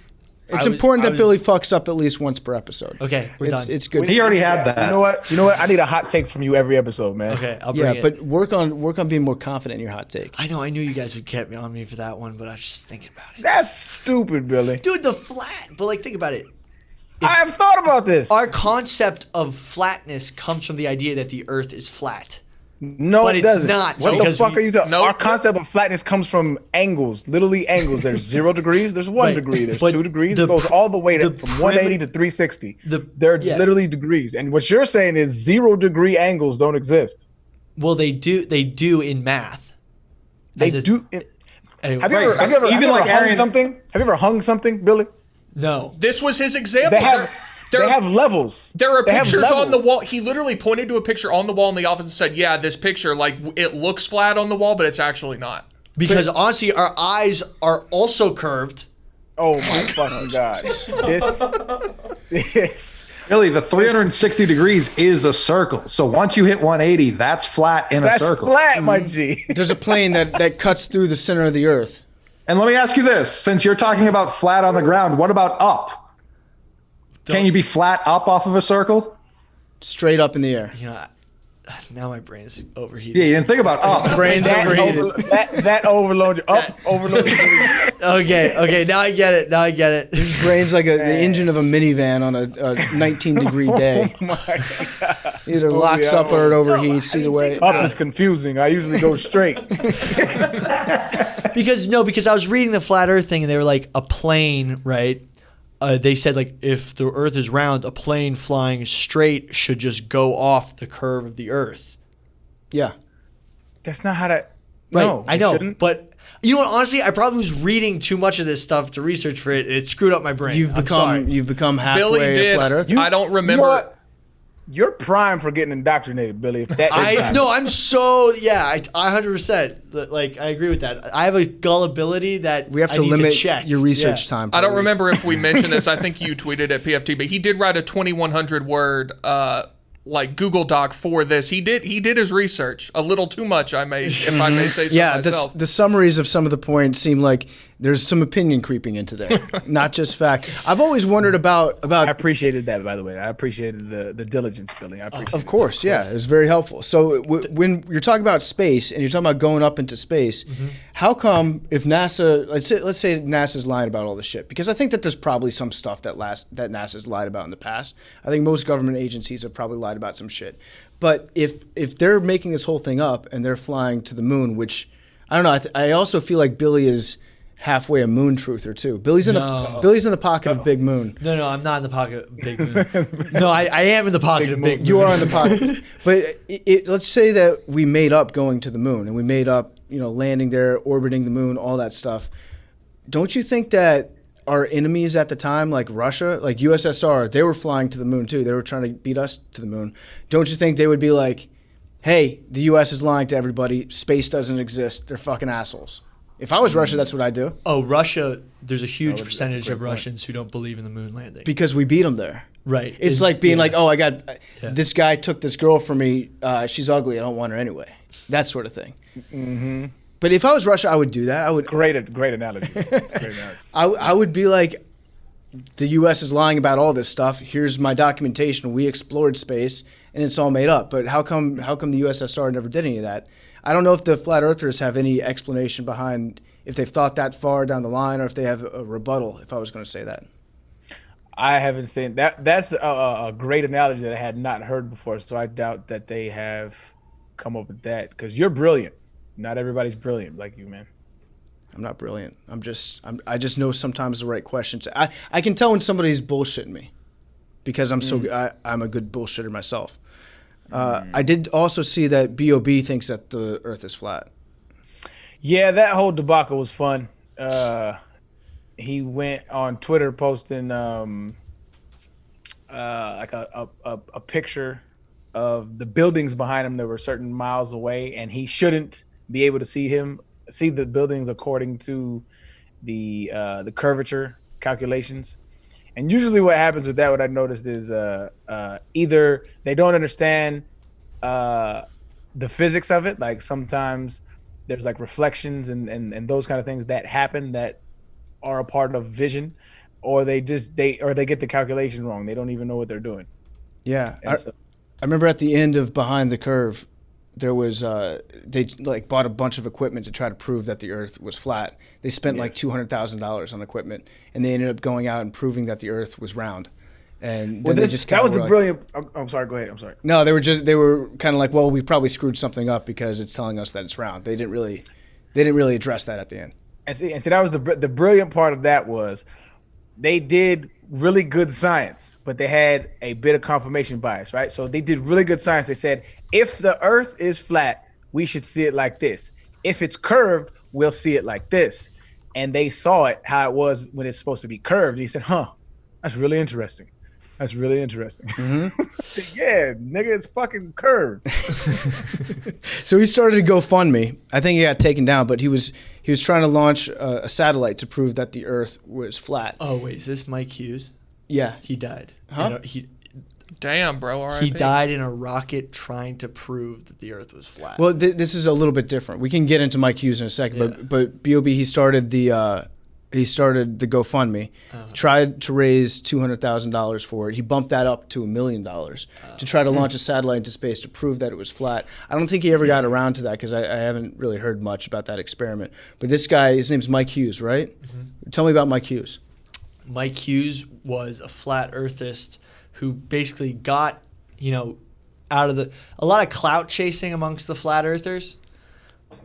it's important that Billy fucks up at least once per episode. Okay, we're it's, done. It's good. He already had that. You know what? I need a hot take from you every episode, man. Okay, I'll bring Yeah, it. but work on being more confident in your hot take. I know, I knew you guys would get me on me for that one, but I was just thinking about it. That's stupid, Billy. Dude, the flat. But like, think about it. I have thought about this. Our concept of flatness comes from the idea that the Earth is flat. No, But it it's doesn't. not, What the because fuck we- are you talking? No, Our concept of flatness comes from angles, literally angles. There's 0 degrees. There's 1 Right. degree. There's But 2 degrees. the It goes pr- all the way the from 180 to primi- 360. the- They're yeah. literally degrees. And what you're saying is 0 degree angles don't exist. Well, they do in math. They As a- do. Anyway, Have you ever Even like like hung Arian- something? Have you ever hung something, Billy? No. This was his example. They have levels. There are They have pictures on the levels. wall. He literally pointed to a picture on the wall in the office and said, yeah, this picture, like, it looks flat on the wall, but it's actually not. Because honestly, our eyes are also curved. Oh my fucking god! This. Really, the 360 degrees is a circle. So once you hit 180, that's flat in a That's circle. flat, my G. There's a plane that cuts through the center of the Earth. And let me ask you this: since you're talking about flat on the ground, what about up? Can you be flat up off of a circle? Straight up in the air. You know, now my brain is overheated. Yeah, you didn't think about up. Brain's overheated. That overloaded up, overloaded. Okay, now I get it. His brain's like the engine of a minivan on a 19-degree day. Oh my god! Either locks yeah. up or it overheats. Either way. Up is confusing. I usually go straight. Because I was reading the flat Earth thing and they were like a plane, right? They said like if the Earth is round, a plane flying straight should just go off the curve of the Earth. Yeah. That's not how that. Right, No, I it know, shouldn't. but you know what? Honestly, I probably was reading too much of this stuff to research for it. It screwed up my brain. You've become halfway Billy did. flat Earth. I don't remember. You know what? You're prime for getting indoctrinated, Billy. If that is I'm so I 100% like I agree with that. I have a gullibility that We have to I need limit check. your research Yeah. time. I don't Billy. remember if we mentioned this. I think you tweeted at PFT, but he did write a 2,100 word like Google Doc for this. He did his research a little too much. If I may say so Yeah, myself. the summaries of some of the points seem like there's some opinion creeping into there, not just fact. I've always wondered about. I appreciated that, by the way. I appreciated the diligence, Billy. I appreciate Of course, yeah, it was very helpful. So when you're talking about space and you're talking about going up into space, how come if NASA, let's say NASA's lying about all this shit, because I think that there's probably some stuff that NASA's lied about in the past. I think most government agencies have probably lied about some shit. But if they're making this whole thing up and they're flying to the moon, which I don't know, I also feel like Billy is halfway a moon truther too. Billy's in the pocket of Big Moon. No, I'm not in the pocket of Big Moon. No, I am in the pocket of Big Moon. You are in the pocket. But let's say that we made up going to the moon and we made up, landing there, orbiting the moon, all that stuff. Don't you think that our enemies at the time, like Russia, like USSR, they were flying to the moon too. They were trying to beat us to the moon. Don't you think they would be like, hey, the US is lying to everybody. Space doesn't exist. They're fucking assholes. If I was Russia, that's what I'd do. Oh, Russia, there's a huge that's a percentage great of point. Russians who don't believe in the moon landing. Because we beat them there. Right. It's like being like, oh, Yeah. this guy took this girl from me. She's ugly. I don't want her anyway. That sort of thing. Mm-hmm. But if I was Russia, I would do that. I would. Great analogy. It's a great analogy. I would be like, the U.S. is lying about all this stuff. Here's my documentation. We explored space, and it's all made up. But how come the USSR never did any of that? I don't know if the flat earthers have any explanation behind if they've thought that far down the line, or if they have a rebuttal. If I was going to say that. I haven't seen that. That's a great analogy that I had not heard before. So I doubt that they have come up with that, because you're brilliant. Not everybody's brilliant like you, man. I'm not brilliant. I just know sometimes the right questions. I can tell when somebody's bullshitting me, because I'm a good bullshitter myself. I did also see that B.O.B. thinks that the Earth is flat. Yeah, that whole debacle was fun. He went on Twitter posting like a picture of the buildings behind him that were certain miles away, and he shouldn't be able to see the buildings according to the curvature calculations. And usually what happens with that, what I noticed is either they don't understand the physics of it, like sometimes there's like reflections and those kind of things that happen that are a part of vision, or they get the calculation wrong. They don't even know what they're doing. Yeah, And so, I remember at the end of Behind the Curve, there was they like bought a bunch of equipment to try to prove that the Earth was flat. They spent like $200,000 on equipment, and they ended up going out and proving that the Earth was round. And then they just that kinda was were the like- brilliant. I'm sorry. Go ahead. I'm sorry. No, they were kind of like, well, we probably screwed something up because it's telling us that it's round. They didn't really address that at the end. And see, that was the brilliant part of that was they did really good science, but they had a bit of confirmation bias, right? So they did really good science. They said, if the Earth is flat, we should see it like this. If it's curved, we'll see it like this. and they saw it how it was when it's supposed to be curved. And he said, "Huh, that's really interesting. That's really interesting." I said, "Yeah, nigga, it's fucking curved." So he started a GoFundMe. I think he got taken down, but he was trying to launch a satellite to prove that the Earth was flat. Oh wait, is this Mike Hughes? Yeah. He died. Huh? Damn, bro. R.I.P. He died in a rocket trying to prove that the Earth was flat. Well, this is a little bit different. We can get into Mike Hughes in a second, Yeah. but B.O.B. he started the GoFundMe, tried to raise $200,000 for it. He bumped that up to $1 million to try to launch a satellite into space to prove that it was flat. I don't think he ever got around to that because I haven't really heard much about that experiment. But this guy, his name's Mike Hughes, right? Tell me about Mike Hughes. Mike Hughes was a flat earthist who basically got, out of a lot of clout chasing amongst the flat earthers.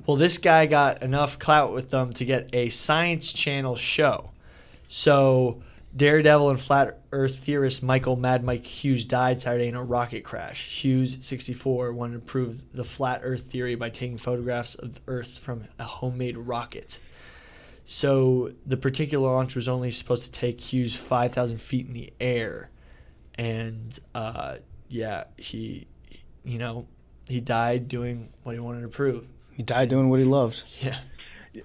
Well, this guy got enough clout with them to get a Science Channel show. So Daredevil and flat earth theorist Mad Mike Hughes died Saturday in a rocket crash. Hughes, 64, wanted to prove the flat earth theory by taking photographs of the Earth from a homemade rocket. So the particular launch was only supposed to take Hughes 5,000 feet in the air. And, he died doing what he wanted to prove. He died doing what he loved. Yeah.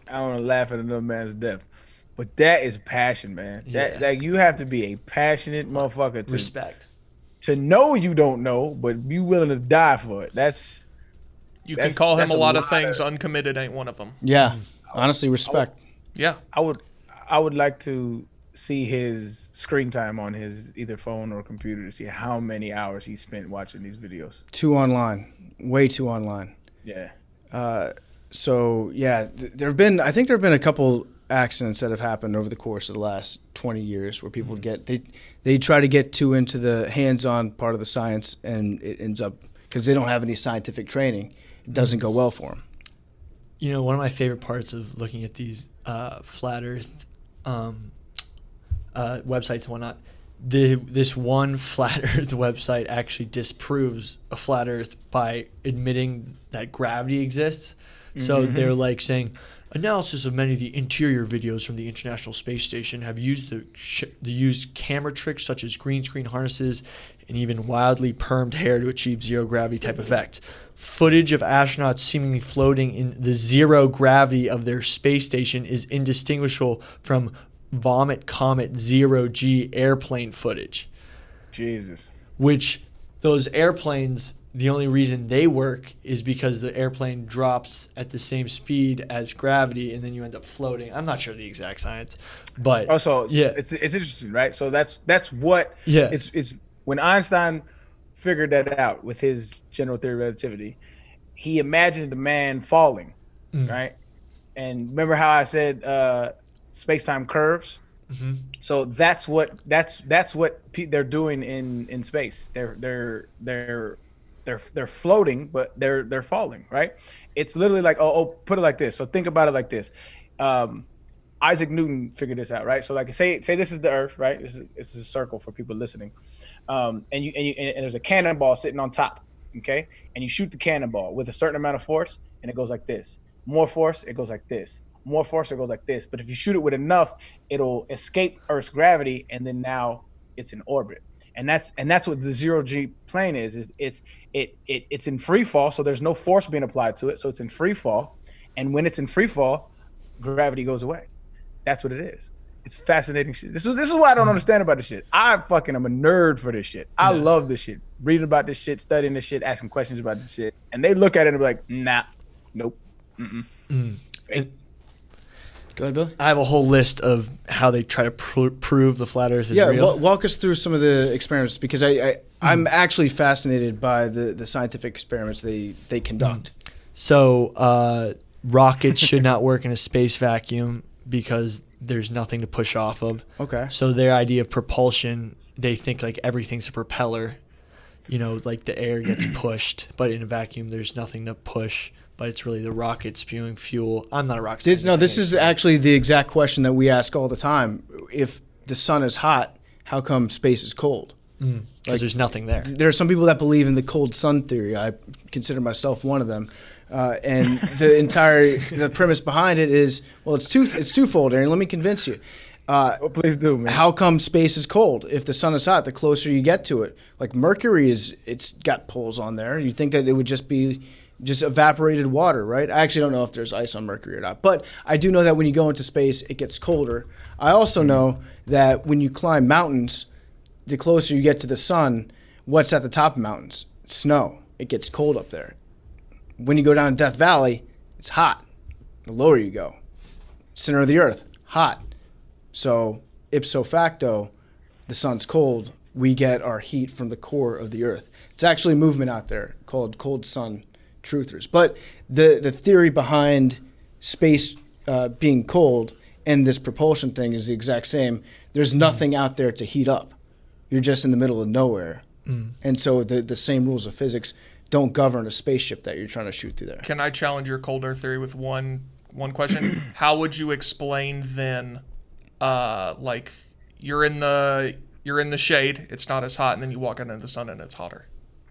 I don't want to laugh at another man's death, but that is passion, man. Yeah. That you have to be a passionate motherfucker Respect. to know you don't know, but be willing to die for it. You can call him that's a lot of things. Uncommitted ain't one of them. Yeah. Honestly, respect. Yeah. I would like to see his screen time on his either phone or computer to see how many hours he spent watching these videos. Too online. Way too online. Yeah. There have been a couple accidents that have happened over the course of the last 20 years where people they try to get too into the hands-on part of the science, and it ends up, because they don't have any scientific training, it doesn't go well for them. One of my favorite parts of looking at these flat Earth websites and whatnot, this one flat Earth website actually disproves a flat Earth by admitting that gravity exists. So they're like saying, analysis of many of the interior videos from the International Space Station have used used camera tricks such as green screen harnesses and even wildly permed hair to achieve zero gravity type effect. Footage of astronauts seemingly floating in the zero gravity of their space station is indistinguishable from Vomit Comet 0G airplane footage. Jesus. Which those airplanes, the only reason they work is because the airplane drops at the same speed as gravity, and then you end up floating. I'm not sure the exact science, but Also, yeah, it's interesting, right? So that's what it's when Einstein figured that out with his general theory of relativity, he imagined a man falling, right? And remember how I said space-time curves? So that's what they're doing in space. They're floating, but they're falling, right? It's literally like, put it like this. So think about it like this. Isaac Newton figured this out, right? So like say this is the Earth, right? This is a circle for people listening. And there's a cannonball sitting on top, okay? And you shoot the cannonball with a certain amount of force, and it goes like this. More force, it goes like this. More force, it goes like this. But if you shoot it with enough, it'll escape Earth's gravity, and then now it's in orbit. And that's what the 0G plane is it's in free fall, so there's no force being applied to it, so it's in free fall. And when it's in free fall, gravity goes away. That's what it is. It's fascinating shit. This is what I don't understand about this shit. I fucking am a nerd for this shit. I love this shit. Reading about this shit, studying this shit, asking questions about this shit. And they look at it and be like, nah, nope. Go ahead, Billy. I have a whole list of how they try to prove the flat Earth is real. Walk us through some of the experiments, because I'm actually fascinated by the scientific experiments they conduct. So rockets should not work in a space vacuum because there's nothing to push off of. Okay. So their idea of propulsion, they think like everything's a propeller. Like the air gets pushed, but in a vacuum there's nothing to push. But it's really the rocket spewing fuel. I'm not a rocket scientist. This is actually the exact question that we ask all the time. If the sun is hot, how come space is cold? Because there's nothing there. There are some people that believe in the cold sun theory. I consider myself one of them. And the premise behind it is, well, it's twofold, Arian. Let me convince you. Please do, man. How come space is cold? If the sun is hot, the closer you get to it. Like Mercury it's got poles on there. You think that it would just be evaporated water, right? I actually don't know if there's ice on Mercury or not, but I do know that when you go into space, it gets colder. I also know that when you climb mountains, the closer you get to the sun, what's at the top of mountains? Snow. It gets cold up there. When you go down Death Valley, it's hot. The lower you go, center of the earth, hot. So ipso facto, the sun's cold. We get our heat from the core of the earth. It's actually a movement out there called cold sun truthers. But the theory behind space being cold and this propulsion thing is the exact same. There's nothing out there to heat up. You're just in the middle of nowhere. And so the same rules of physics don't govern a spaceship that you're trying to shoot through there. Can I challenge your cold earth theory with one question? How would you explain then, like you're in the shade, it's not as hot, and then you walk out into the sun and it's hotter?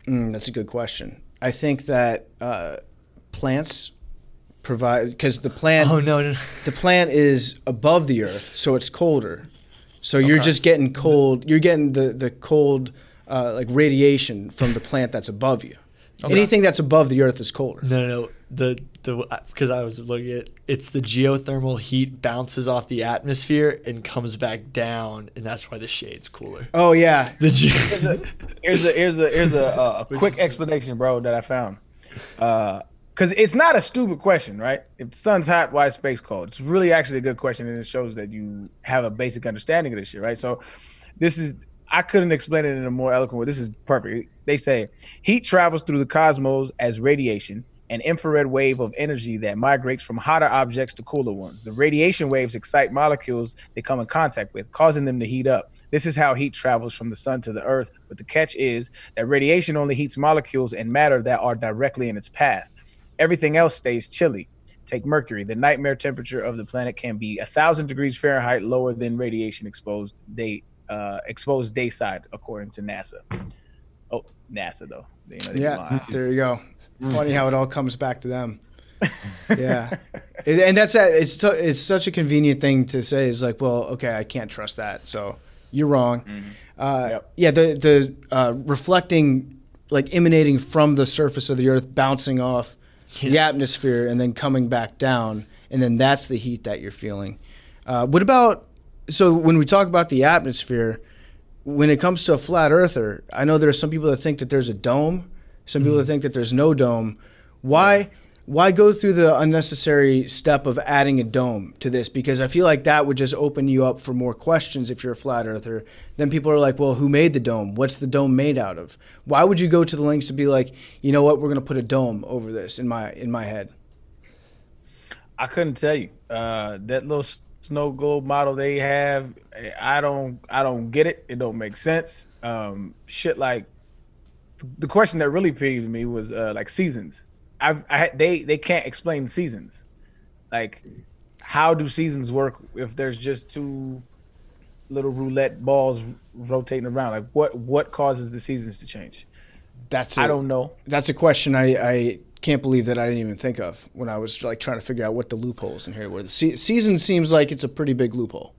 That's a good question. I think that plants provide, because the plant the plant is above the earth, so it's colder. So you're just getting cold. You're getting the cold like radiation from the plant that's above you. Okay. Anything that's above the earth is colder. No. Because I was looking at it's the geothermal heat bounces off the atmosphere and comes back down, and that's why the shade's cooler. Oh yeah. Here's a quick explanation, bro, that I found. Because it's not a stupid question, right? If the sun's hot, why is space cold? It's really actually a good question, and it shows that you have a basic understanding of this shit, right? So I couldn't explain it in a more eloquent way. This is perfect. They say heat travels through the cosmos as radiation, an infrared wave of energy that migrates from hotter objects to cooler ones. The radiation waves excite molecules they come in contact with, causing them to heat up. This is how heat travels from the sun to the earth. But the catch is that radiation only heats molecules and matter that are directly in its path. Everything else stays chilly. Take Mercury. The nightmare temperature of the planet can be 1,000 degrees Fahrenheit lower than radiation exposed dayside, according to NASA. Oh, NASA though. There you go. Funny how it all comes back to them. Yeah, and it's such a convenient thing to say. Is like, well, okay, I can't trust that, so you're wrong. Yeah, the reflecting, like emanating from the surface of the earth, bouncing off the atmosphere, and then coming back down, and then that's the heat that you're feeling. What about? So when we talk about the atmosphere, when it comes to a flat earther, I know there are some people that think that there's a dome, some people that think that there's no dome. Why go through the unnecessary step of adding a dome to this? Because I feel like that would just open you up for more questions if you're a flat earther. Then people are like, well, who made the dome? What's the dome made out of? Why would you go to the lengths to be like, you know what, we're going to put a dome over this in my head? I couldn't tell you. That little snow globe model they have, I don't get it. It don't make sense. Shit like the question that really peeved me was like seasons. They can't explain seasons. Like, how do seasons work if there's just two little roulette balls rotating around? Like, what causes the seasons to change? I don't know. That's a question I can't believe that I didn't even think of when I was like trying to figure out what the loopholes in here were. The season seems like it's a pretty big loophole.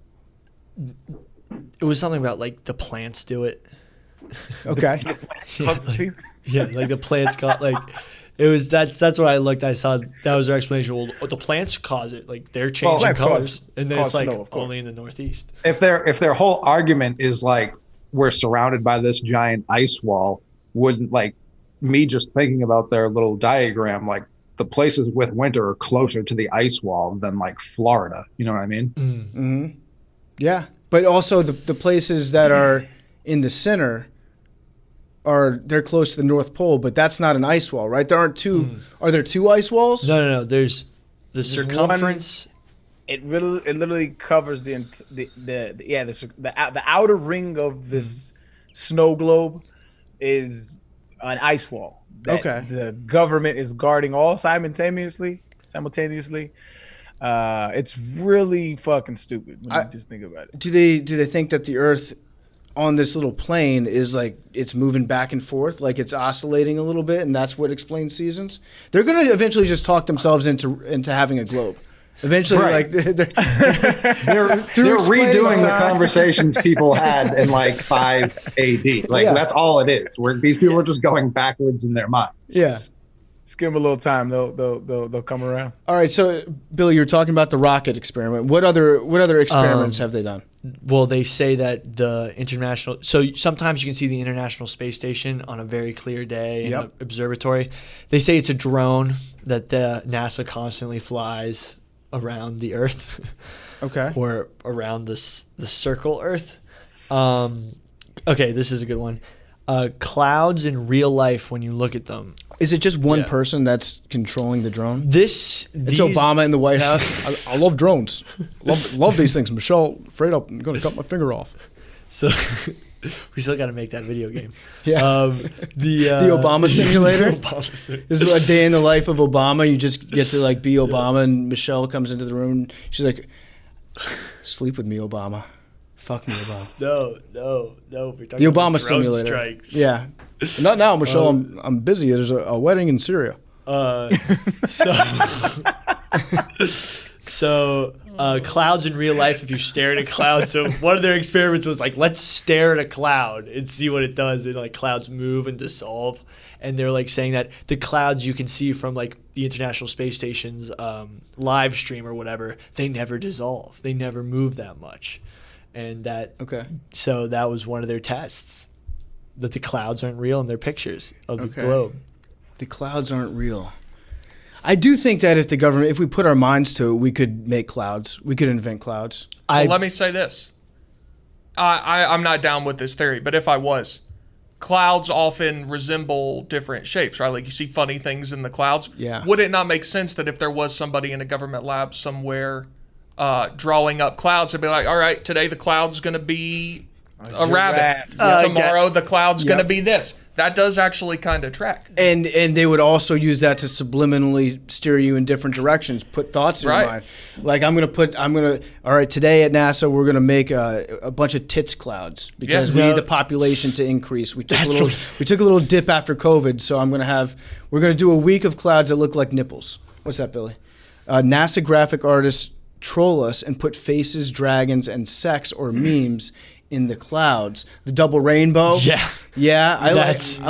It was something about like the plants do it. Okay. Yeah, like the plants got like it was that's what I looked. I saw that was their explanation. Well, the plants cause it, like they're changing colors, and then it's like only in the Northeast. If their whole argument is like we're surrounded by this giant ice wall, wouldn't like me just thinking about their little diagram, like the places with winter are closer to the ice wall than like Florida. You know what I mean? Mm-hmm. Yeah, but also the places that are in the center they're close to the North Pole, but that's not an ice wall, right? There aren't two. Are there two ice walls? No. There's the circumference. It literally covers the outer ring of this snow globe is an ice wall. That the government is guarding all simultaneously. It's really fucking stupid when you just think about it. Do they think that the Earth on this little plane is like it's moving back and forth, like it's oscillating a little bit, and that's what explains seasons. They're going to eventually just talk themselves into having a globe. Eventually, Right. like they're redoing the conversations people had in like 5 AD. Like that's all it is. Where these people are just going backwards in their minds. Yeah. Just give them a little time. They'll come around. All right. So, Billy, you're talking about the rocket experiment. What other experiments have they done? Well, they say that the international. So sometimes you can see the International Space Station on a very clear day in an observatory. They say it's a drone that the NASA constantly flies around the Earth. Okay. Or around the circle Earth. Okay, this is a good one. Clouds in real life, when you look at them. Is it just one person that's controlling the drone? It's Obama in the White House. I love drones. Love these things. Michelle, afraid I'm going to cut my finger off. So we still got to make that video game. Yeah. The Obama simulator. The Obama simulator. This is a day in the life of Obama. You just get to like be Obama, and Michelle comes into the room. And she's like, "Sleep with me, Obama. Fuck me, Obama." No. We're talking The about Obama drone simulator. Strikes. Yeah. Not now, Michelle. I'm busy. There's a wedding in Syria. So clouds in real life, if you stare at a cloud. So one of their experiments was like, let's stare at a cloud and see what it does. And like clouds move and dissolve. And they're like saying that the clouds you can see from like the International Space Station's live stream or whatever, they never dissolve. They never move that much. And so that was one of their tests, that the clouds aren't real in their pictures of the globe. The clouds aren't real. I do think that if we put our minds to it, we could make clouds. We could invent clouds. Well, let me say this. I'm not down with this theory, but if I was, clouds often resemble different shapes, right? Like you see funny things in the clouds. Yeah. Would it not make sense that if there was somebody in a government lab somewhere drawing up clouds, they'd be like, all right, today the cloud's going to be a rabbit. Tomorrow the cloud's going to be this. That does actually kind of track. And they would also use that to subliminally steer you in different directions, put thoughts in your mind. Like all right, today at NASA, we're going to make a bunch of tits clouds because we need the population to increase. We took a little dip after COVID, so we're going to do a week of clouds that look like nipples. What's that, Billy? NASA graphic artists troll us and put faces, dragons, and sex or memes in the clouds. The double rainbow. Yeah. I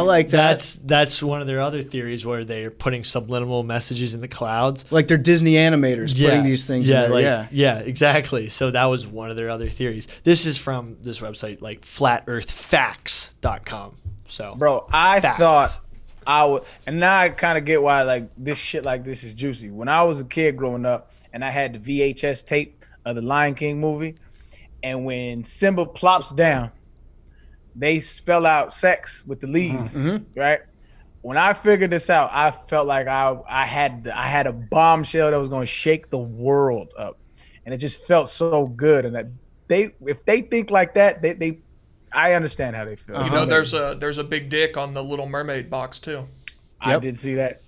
like that. That's one of their other theories, where they're putting subliminal messages in the clouds. Like they're Disney animators putting these things in there. Yeah, exactly. So that was one of their other theories. This is from this website, like flatearthfacts.com. So, bro, I thought I would, and now I kind of get why like this shit like this is juicy. When I was a kid growing up, and I had the VHS tape of the Lion King movie, and when Simba plops down, they spell out sex with the leaves, right? When I figured this out, I felt like I had a bombshell that was going to shake the world up, and it just felt so good. And that if they think like that, I understand how they feel. You know, there's a big dick on the Little Mermaid box too. I did see that.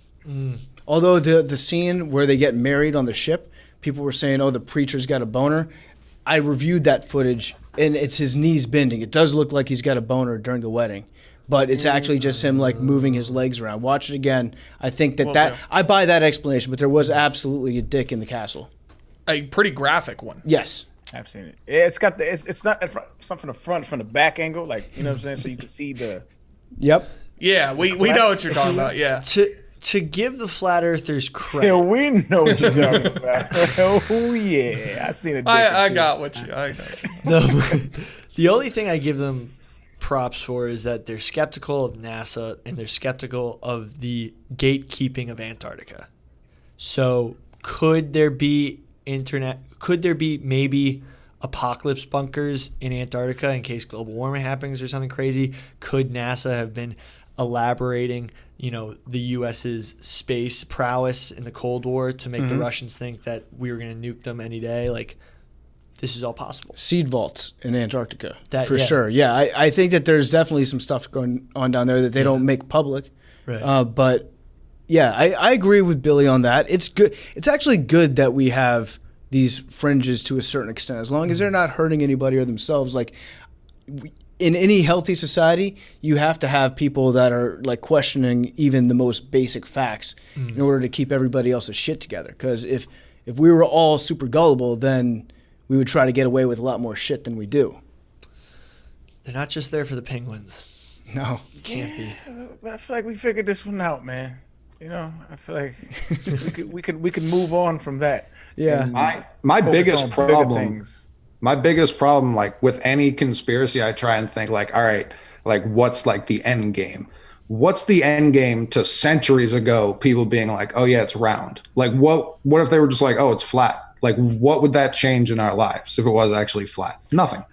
Although the scene where they get married on the ship, people were saying, "Oh, the preacher's got a boner." I reviewed that footage, and it's his knees bending. It does look like he's got a boner during the wedding, but it's actually just him like moving his legs around. Watch it again. I think I buy that explanation, but there was absolutely a dick in the castle. A pretty graphic one. Yes. I've seen it. It's got it's not from the front, from the back angle, like, you know what I'm saying? So you can see the. Yep. Yeah, we know what you're talking about. Yeah. To give the flat earthers credit. Yeah, we know what you're talking about. Oh yeah, I seen it. I got what you. The only thing I give them props for is that they're skeptical of NASA and they're skeptical of the gatekeeping of Antarctica. So could there be maybe apocalypse bunkers in Antarctica in case global warming happens or something crazy? Could NASA have been elaborating, the U.S.'s space prowess in the Cold War to make the Russians think that we were going to nuke them any day? Like, this is all possible. Seed vaults in Antarctica, for yeah. sure. Yeah, I think that there's definitely some stuff going on down there that they don't make public. Right. But yeah, I agree with Billy on that. It's good. It's actually good that we have these fringes to a certain extent, as long as they're not hurting anybody or themselves. Like, in any healthy society, you have to have people that are like questioning even the most basic facts in order to keep everybody else's shit together. Because if we were all super gullible, then we would try to get away with a lot more shit than we do. They're not just there for the penguins. No. Can't be. I feel like we figured this one out, man. You know, I feel like we could move on from that. Yeah. My Focus biggest on bigger problem. things. My biggest problem, like with any conspiracy, I try and think like, all right, like what's like the end game? What's the end game to centuries ago people being like, oh yeah, it's round? Like what if they were just like, oh, it's flat? Like what would that change in our lives if it was actually flat? Nothing.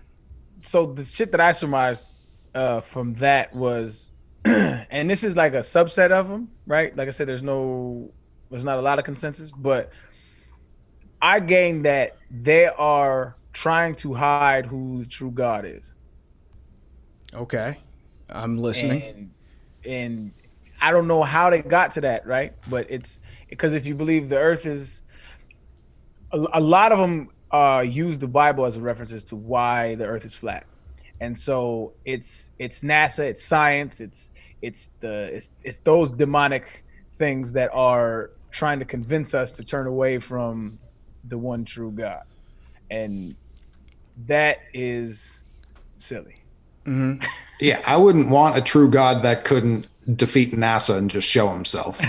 So the shit that I surmised from that was, and this is like a subset of them, right? Like I said, there's not a lot of consensus, but I gained that they are trying to hide who the true God is. Okay. I'm listening. And I don't know how they got to that, right? But it's because if you believe the earth is, a lot of them use the Bible as a reference as to why the earth is flat. And so it's NASA, it's science, it's those demonic things that are trying to convince us to turn away from the one true God. And that is silly. Mm-hmm. Yeah, I wouldn't want a true God that couldn't defeat NASA and just show himself.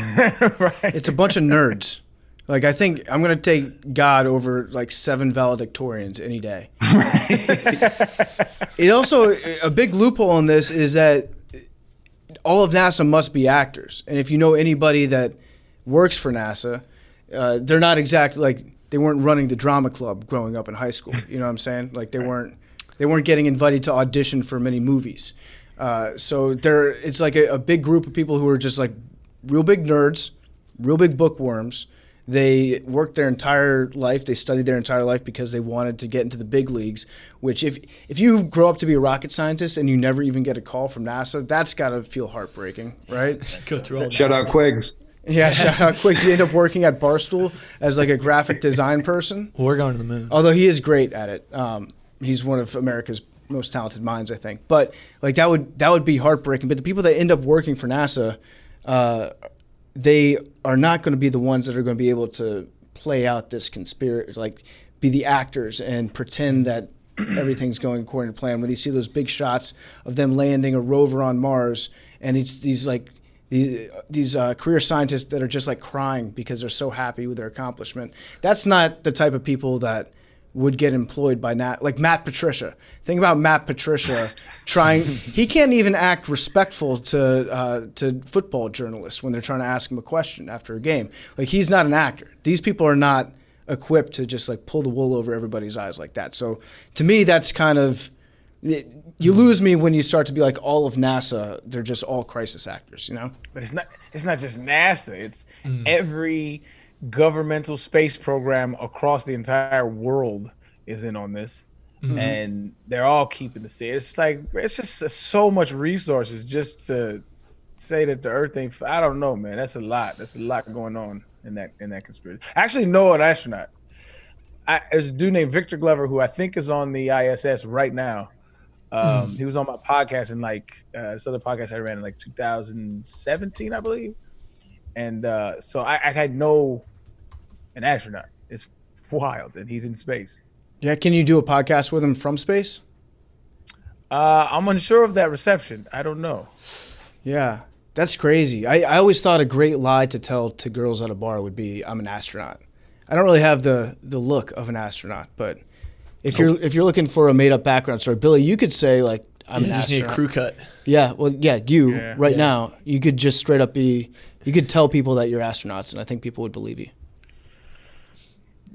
Right. It's a bunch of nerds. Like, I think I'm going to take God over like 7 valedictorians any day. It also, a big loophole in this is that all of NASA must be actors. And if you know anybody that works for NASA, they're not exactly like, they weren't running the drama club growing up in high school. You know what I'm saying? Like they weren't getting invited to audition for many movies. So it's like a big group of people who are just like real big nerds, real big bookworms. They worked their entire life. They studied their entire life because they wanted to get into the big leagues, which if you grow up to be a rocket scientist and you never even get a call from NASA, that's got to feel heartbreaking, right? Go through all that. Shout out Quiggs. Yeah, shout out Quiggs. You end up working at Barstool as like a graphic design person. We're going to the moon. Although he is great at it. He's one of America's most talented minds, I think. But like that would be heartbreaking. But the people that end up working for NASA, they are not going to be the ones that are going to be able to play out this conspiracy, like be the actors and pretend that everything's going according to plan. When you see those big shots of them landing a rover on Mars, and it's these career scientists that are just like crying because they're so happy with their accomplishment. That's not the type of people that would get employed by like Matt Patricia. Think about Matt Patricia he can't even act respectful to football journalists when they're trying to ask him a question after a game. Like he's not an actor. These people are not equipped to just like pull the wool over everybody's eyes like that. So to me, that's kind of, you lose me when you start to be like all of NASA, they're just all crisis actors, you know? But it's not just NASA. It's every governmental space program across the entire world is in on this. Mm-hmm. And they're all keeping the secret. It's just so much resources just to say that the earth ain't, I don't know, man. That's a lot going on in that conspiracy. I actually know an astronaut. There's a dude named Victor Glover who I think is on the ISS right now. He was on my podcast in this other podcast I ran in 2017, I believe. And so I know an astronaut. It's wild that he's in space. Yeah, can you do a podcast with him from space? I'm unsure of that reception. I don't know. Yeah, that's crazy. I always thought a great lie to tell to girls at a bar would be, I'm an astronaut. I don't really have the look of an astronaut, but if you're looking for a made up background story, Billy, you could say like I'm an just astronaut. need a crew cut. Yeah, well, yeah, now you could just straight up you could tell people that you're astronauts, and I think people would believe you.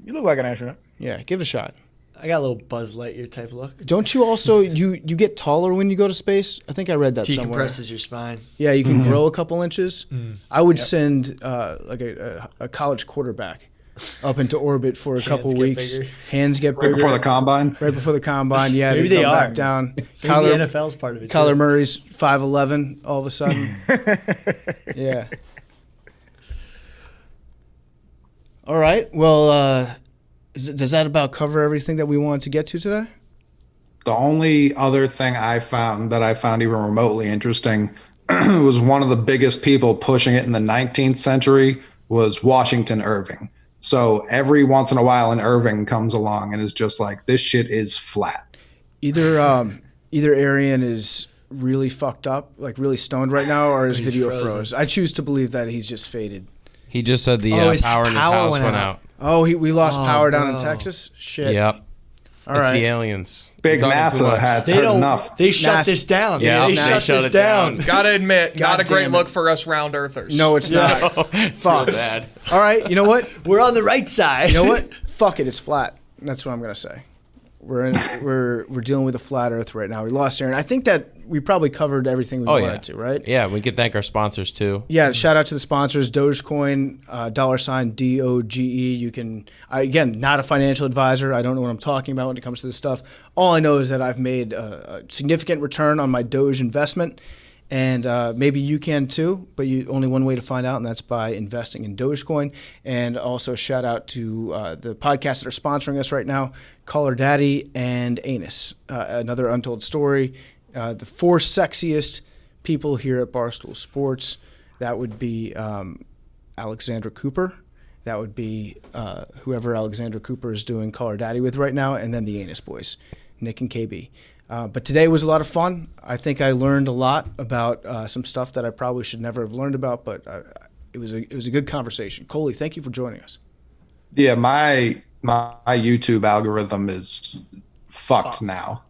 You look like an astronaut. Yeah, give it a shot. I got a little Buzz Lightyear type look. Don't you also you get taller when you go to space? I think I read that somewhere. Decompresses your spine. Yeah, you can grow a couple inches. I would send like a college quarterback up into orbit for a couple weeks. Hands get bigger. Right before the combine? Right before the combine, yeah. Maybe they they come are. back down. Maybe the NFL's part of it. Kyler too. Murray's 5'11" all of a sudden. Yeah. All right. Well, does that about cover everything that we wanted to get to today? The only other thing I found that I found even remotely interesting was one of the biggest people pushing it in the 19th century was Washington Irving. So every once in a while an Irving comes along and is just like, this shit is flat. Either Arian is really fucked up, like really stoned right now, or his video froze. I choose to believe that he's just faded. He just said the his power in his house went out. Oh, we lost power down in Texas? Shit. Yep. All It's right. the aliens. Big You're talking too NASA much. had They heard don't. enough. They shut this down. Yeah, they they shut this it down. Gotta admit, not a God great damn it. look for us round earthers. No, it's not. Fuck. bad. All right, you know what? We're on the right side. You know what? Fuck it, it's flat. That's what I'm gonna say. We're dealing with a flat Earth right now. We lost Aaron. I think that we probably covered everything we wanted to, right? Yeah, we could thank our sponsors too. Yeah, shout out to the sponsors, Dogecoin, $DOGE. You can, again, not a financial advisor. I don't know what I'm talking about when it comes to this stuff. All I know is that I've made a significant return on my Doge investment, and maybe you can too, but only one way to find out, and that's by investing in Dogecoin. And also shout out to the podcasts that are sponsoring us right now, Call Her Daddy and Anus, another untold story. The four sexiest people here at Barstool Sports. That would be Alexandra Cooper. That would be whoever Alexandra Cooper is doing Call Her Daddy with right now, and then the Anus Boys, Nick and KB. But today was a lot of fun. I think I learned a lot about some stuff that I probably should never have learned about, but it was a good conversation. Coley, thank you for joining us. Yeah, my YouTube algorithm is fucked now.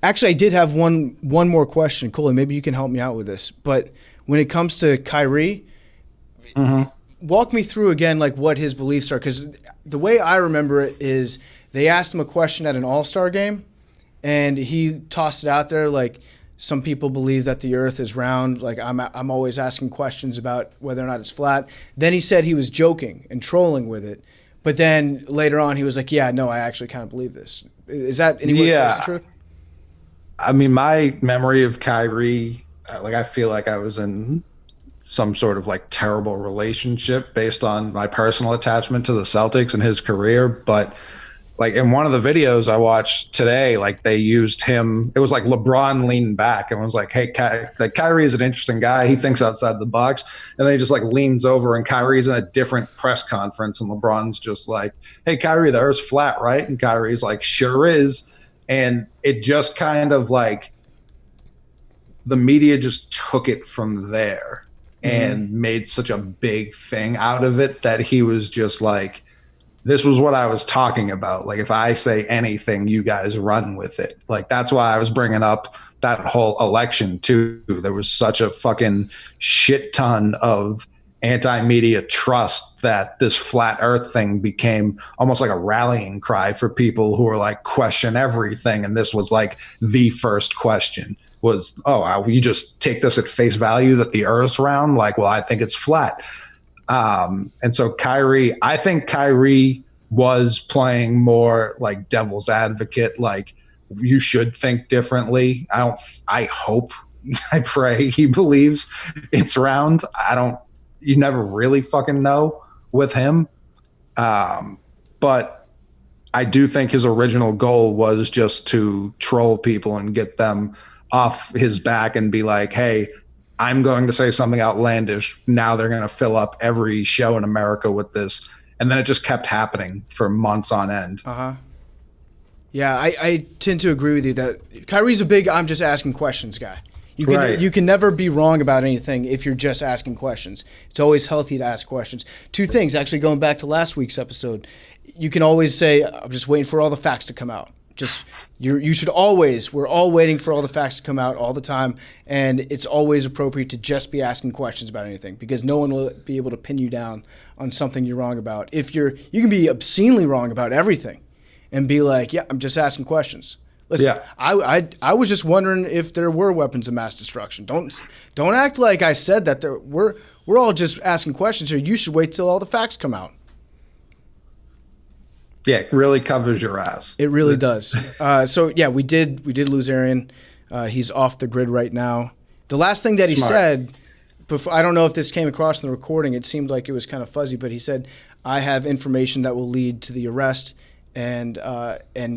Actually, I did have one more question. Coley, maybe you can help me out with this. But when it comes to Kyrie, walk me through again like what his beliefs are. Because the way I remember it is they asked him a question at an All-Star game, and he tossed it out there like, some people believe that the earth is round. Like I'm always asking questions about whether or not it's flat. Then he said he was joking and trolling with it. But then later on he was like, yeah, no, I actually kind of believe this. Is that anywhere close to the truth? I mean, my memory of Kyrie, like I feel like I was in some sort of like terrible relationship based on my personal attachment to the Celtics and his career. But like in one of the videos I watched today, like they used him. It was like LeBron leaned back and was like, hey, Kyrie is an interesting guy. He thinks outside the box. And then he just like leans over and Kyrie's in a different press conference. And LeBron's just like, hey, Kyrie, the earth's flat, right? And Kyrie's like, sure is. And it just kind of like the media just took it from there and made such a big thing out of it that he was just like, this was what I was talking about. Like, if I say anything, you guys run with it. Like, that's why I was bringing up that whole election, too. There was such a fucking shit ton of anti-media trust that this flat earth thing became almost like a rallying cry for people who were like, question everything. And this was like the first question was, oh, you just take this at face value that the earth's round? Like, well, I think it's flat. And so I think Kyrie was playing more like devil's advocate, like you should think differently. I hope, I pray he believes it's round. You never really fucking know with him. But I do think his original goal was just to troll people and get them off his back and be like, hey, I'm going to say something outlandish. Now they're going to fill up every show in America with this. And then it just kept happening for months on end. Yeah, I tend to agree with you that Kyrie's a big I'm just asking questions guy. Right. You can never be wrong about anything if you're just asking questions. It's always healthy to ask questions. Two things, actually going back to last week's episode. You can always say, I'm just waiting for all the facts to come out. We're all waiting for all the facts to come out all the time, and it's always appropriate to just be asking questions about anything because no one will be able to pin you down on something you're wrong about. You can be obscenely wrong about everything and be like, yeah, I'm just asking questions. Listen, Yeah. I was just wondering if there were weapons of mass destruction. Don't act like I said that we're all just asking questions here. You should wait till all the facts come out. Yeah, it really covers your ass. It really does. So yeah, we did lose Arian. He's off the grid right now. The last thing that he said, before, I don't know if this came across in the recording. It seemed like it was kind of fuzzy, but he said, "I have information that will lead to the arrest and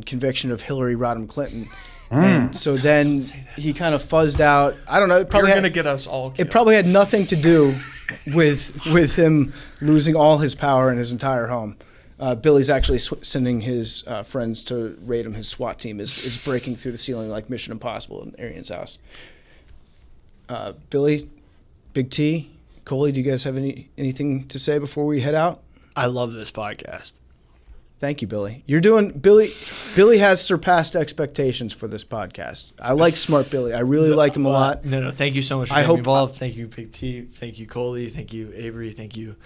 conviction of Hillary Rodham Clinton." And so then he kind of fuzzed out. I don't know. It probably You're had, gonna get us all. it Killed. probably had nothing to do with him losing all his power in his entire home. Billy's actually sending his friends to raid him. His SWAT team is breaking through the ceiling like Mission Impossible in Arian's house. Billy, Big T, Coley, do you guys have anything to say before we head out? I love this podcast. Thank you, Billy. You're doing Billy. Billy has surpassed expectations for this podcast. I like Smart Billy. I really like him a lot. No, thank you so much for I getting hope- me involved. Thank you, Big T. Thank you, Coley. Thank you, Avery. Thank you,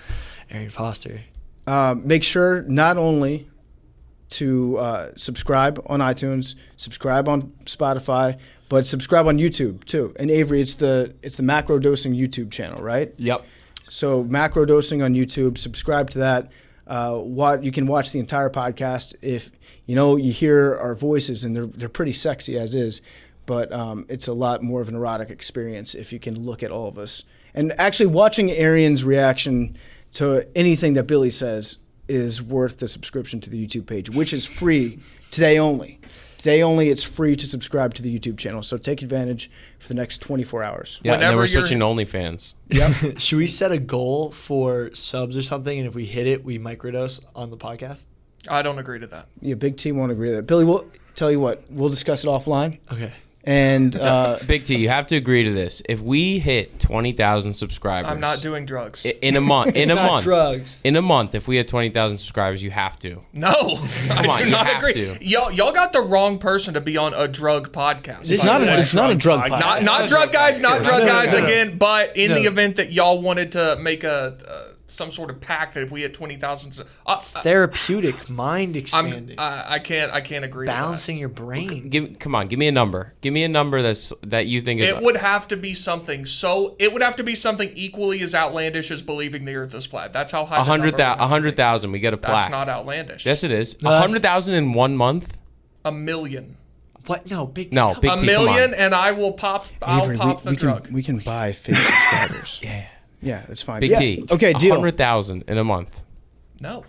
Arian Foster. Make sure not only to subscribe on iTunes, subscribe on Spotify, but subscribe on YouTube too. And Avery, it's the Macrodosing YouTube channel, right? Yep. So Macrodosing on YouTube. Subscribe to that. You can watch the entire podcast. If you hear our voices, and they're pretty sexy as is, but it's a lot more of an erotic experience if you can look at all of us. And actually, watching Arian's reaction to anything that Billy says is worth the subscription to the YouTube page, which is free today only. Today only, it's free to subscribe to the YouTube channel. So take advantage for the next 24 hours. Yeah, and then Whenever we're you're- switching to OnlyFans. Should we set a goal for subs or something, and if we hit it, we microdose on the podcast? I don't agree to that. Yeah, Big T won't agree with that. Billy, we'll tell you what. We'll discuss it offline. Okay. And Big T, you have to agree to this. If we hit 20,000 subscribers, I'm not doing drugs. in a month. In a Not month. drugs. In a month, if we had 20,000 subscribers, you have to. No, Come I on, do you not have agree. to. Y'all got the wrong person to be on a drug podcast. it's by not the way. it's not a drug podcast. Not drug guys, not drug guys again. But in the No. event that y'all wanted to make some sort of pact that if we hit 20,000, Therapeutic, mind expanding, I can't agree. balancing your brain. Come on, give me a number. Give me a number that you think is. It would have to be something. It would have to be something equally as outlandish as believing the Earth is flat. That's how high. the number would have to be. 100,000. We get a plaque. That's not outlandish. Yes, it is. No, that's- 100,000 in 1 month. A million. What? No, Big T. No, Big A T. million, Come and I will pop. I'll Avery, pop the drug. we can buy fake subscribers. Yeah. Yeah, that's fine. Big Yeah. T. Okay, deal. 100,000 in a month. No.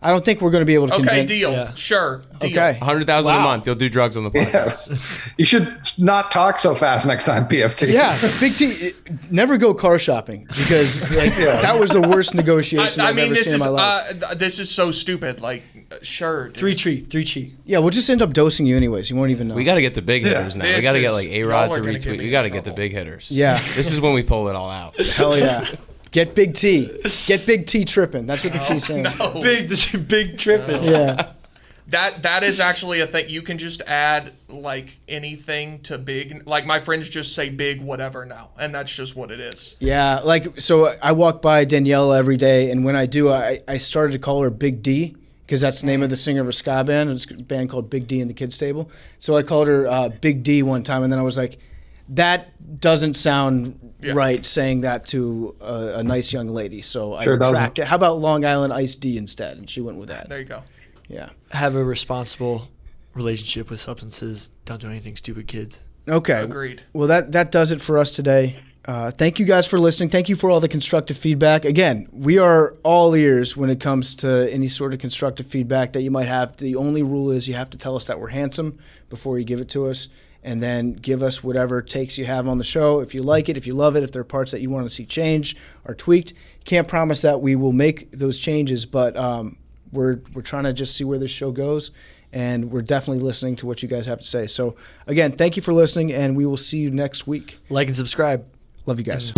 I don't think we're going to be able to Okay, convince. deal. Yeah. Sure. Deal. Okay. 100,000 a Wow. month. You'll do drugs on the podcast. Yes. You should not talk so fast next time, PFT. Yeah, Big T, never go car shopping because that was the worst negotiation I I've mean, ever this seen is in my life. this is so stupid. Like, sure. dude. 3 cheat. Yeah, we'll just end up dosing you anyways. You won't even know. We got to get the big hitters now. We This got to get is- like y'all A-Rod are to gonna get retweet. me We in got to get the trouble. big hitters. Yeah. This is when we pull it all out. Hell yeah. Get Big T. Get Big T tripping. That's what the T's saying. Big tripping. Yeah. That is actually a thing. You can just add like anything to big. Like my friends just say big whatever now, and that's just what it is. Yeah, like, so I walk by Danielle every day, and when I do, I started to call her Big D because that's the name of the singer of a ska band. It's a band called Big D and the Kids Table. So I called her Big D one time, and then I was like, that doesn't sound right saying that to a nice young lady. So Sure I doesn't. tracked it. How about Long Island Iced D instead? And she went with that. There you go. Yeah. Have a responsible relationship with substances. Don't do anything stupid, kids. Okay. Agreed. Well, that does it for us today. Thank you guys for listening. Thank you for all the constructive feedback. Again, we are all ears when it comes to any sort of constructive feedback that you might have. The only rule is you have to tell us that we're handsome before you give it to us, and then give us whatever takes you have on the show. If you like it, if you love it, if there are parts that you want to see changed or tweaked, can't promise that we will make those changes, but we're trying to just see where this show goes, and we're definitely listening to what you guys have to say. So, again, thank you for listening, and we will see you next week. Like and subscribe. Love you guys.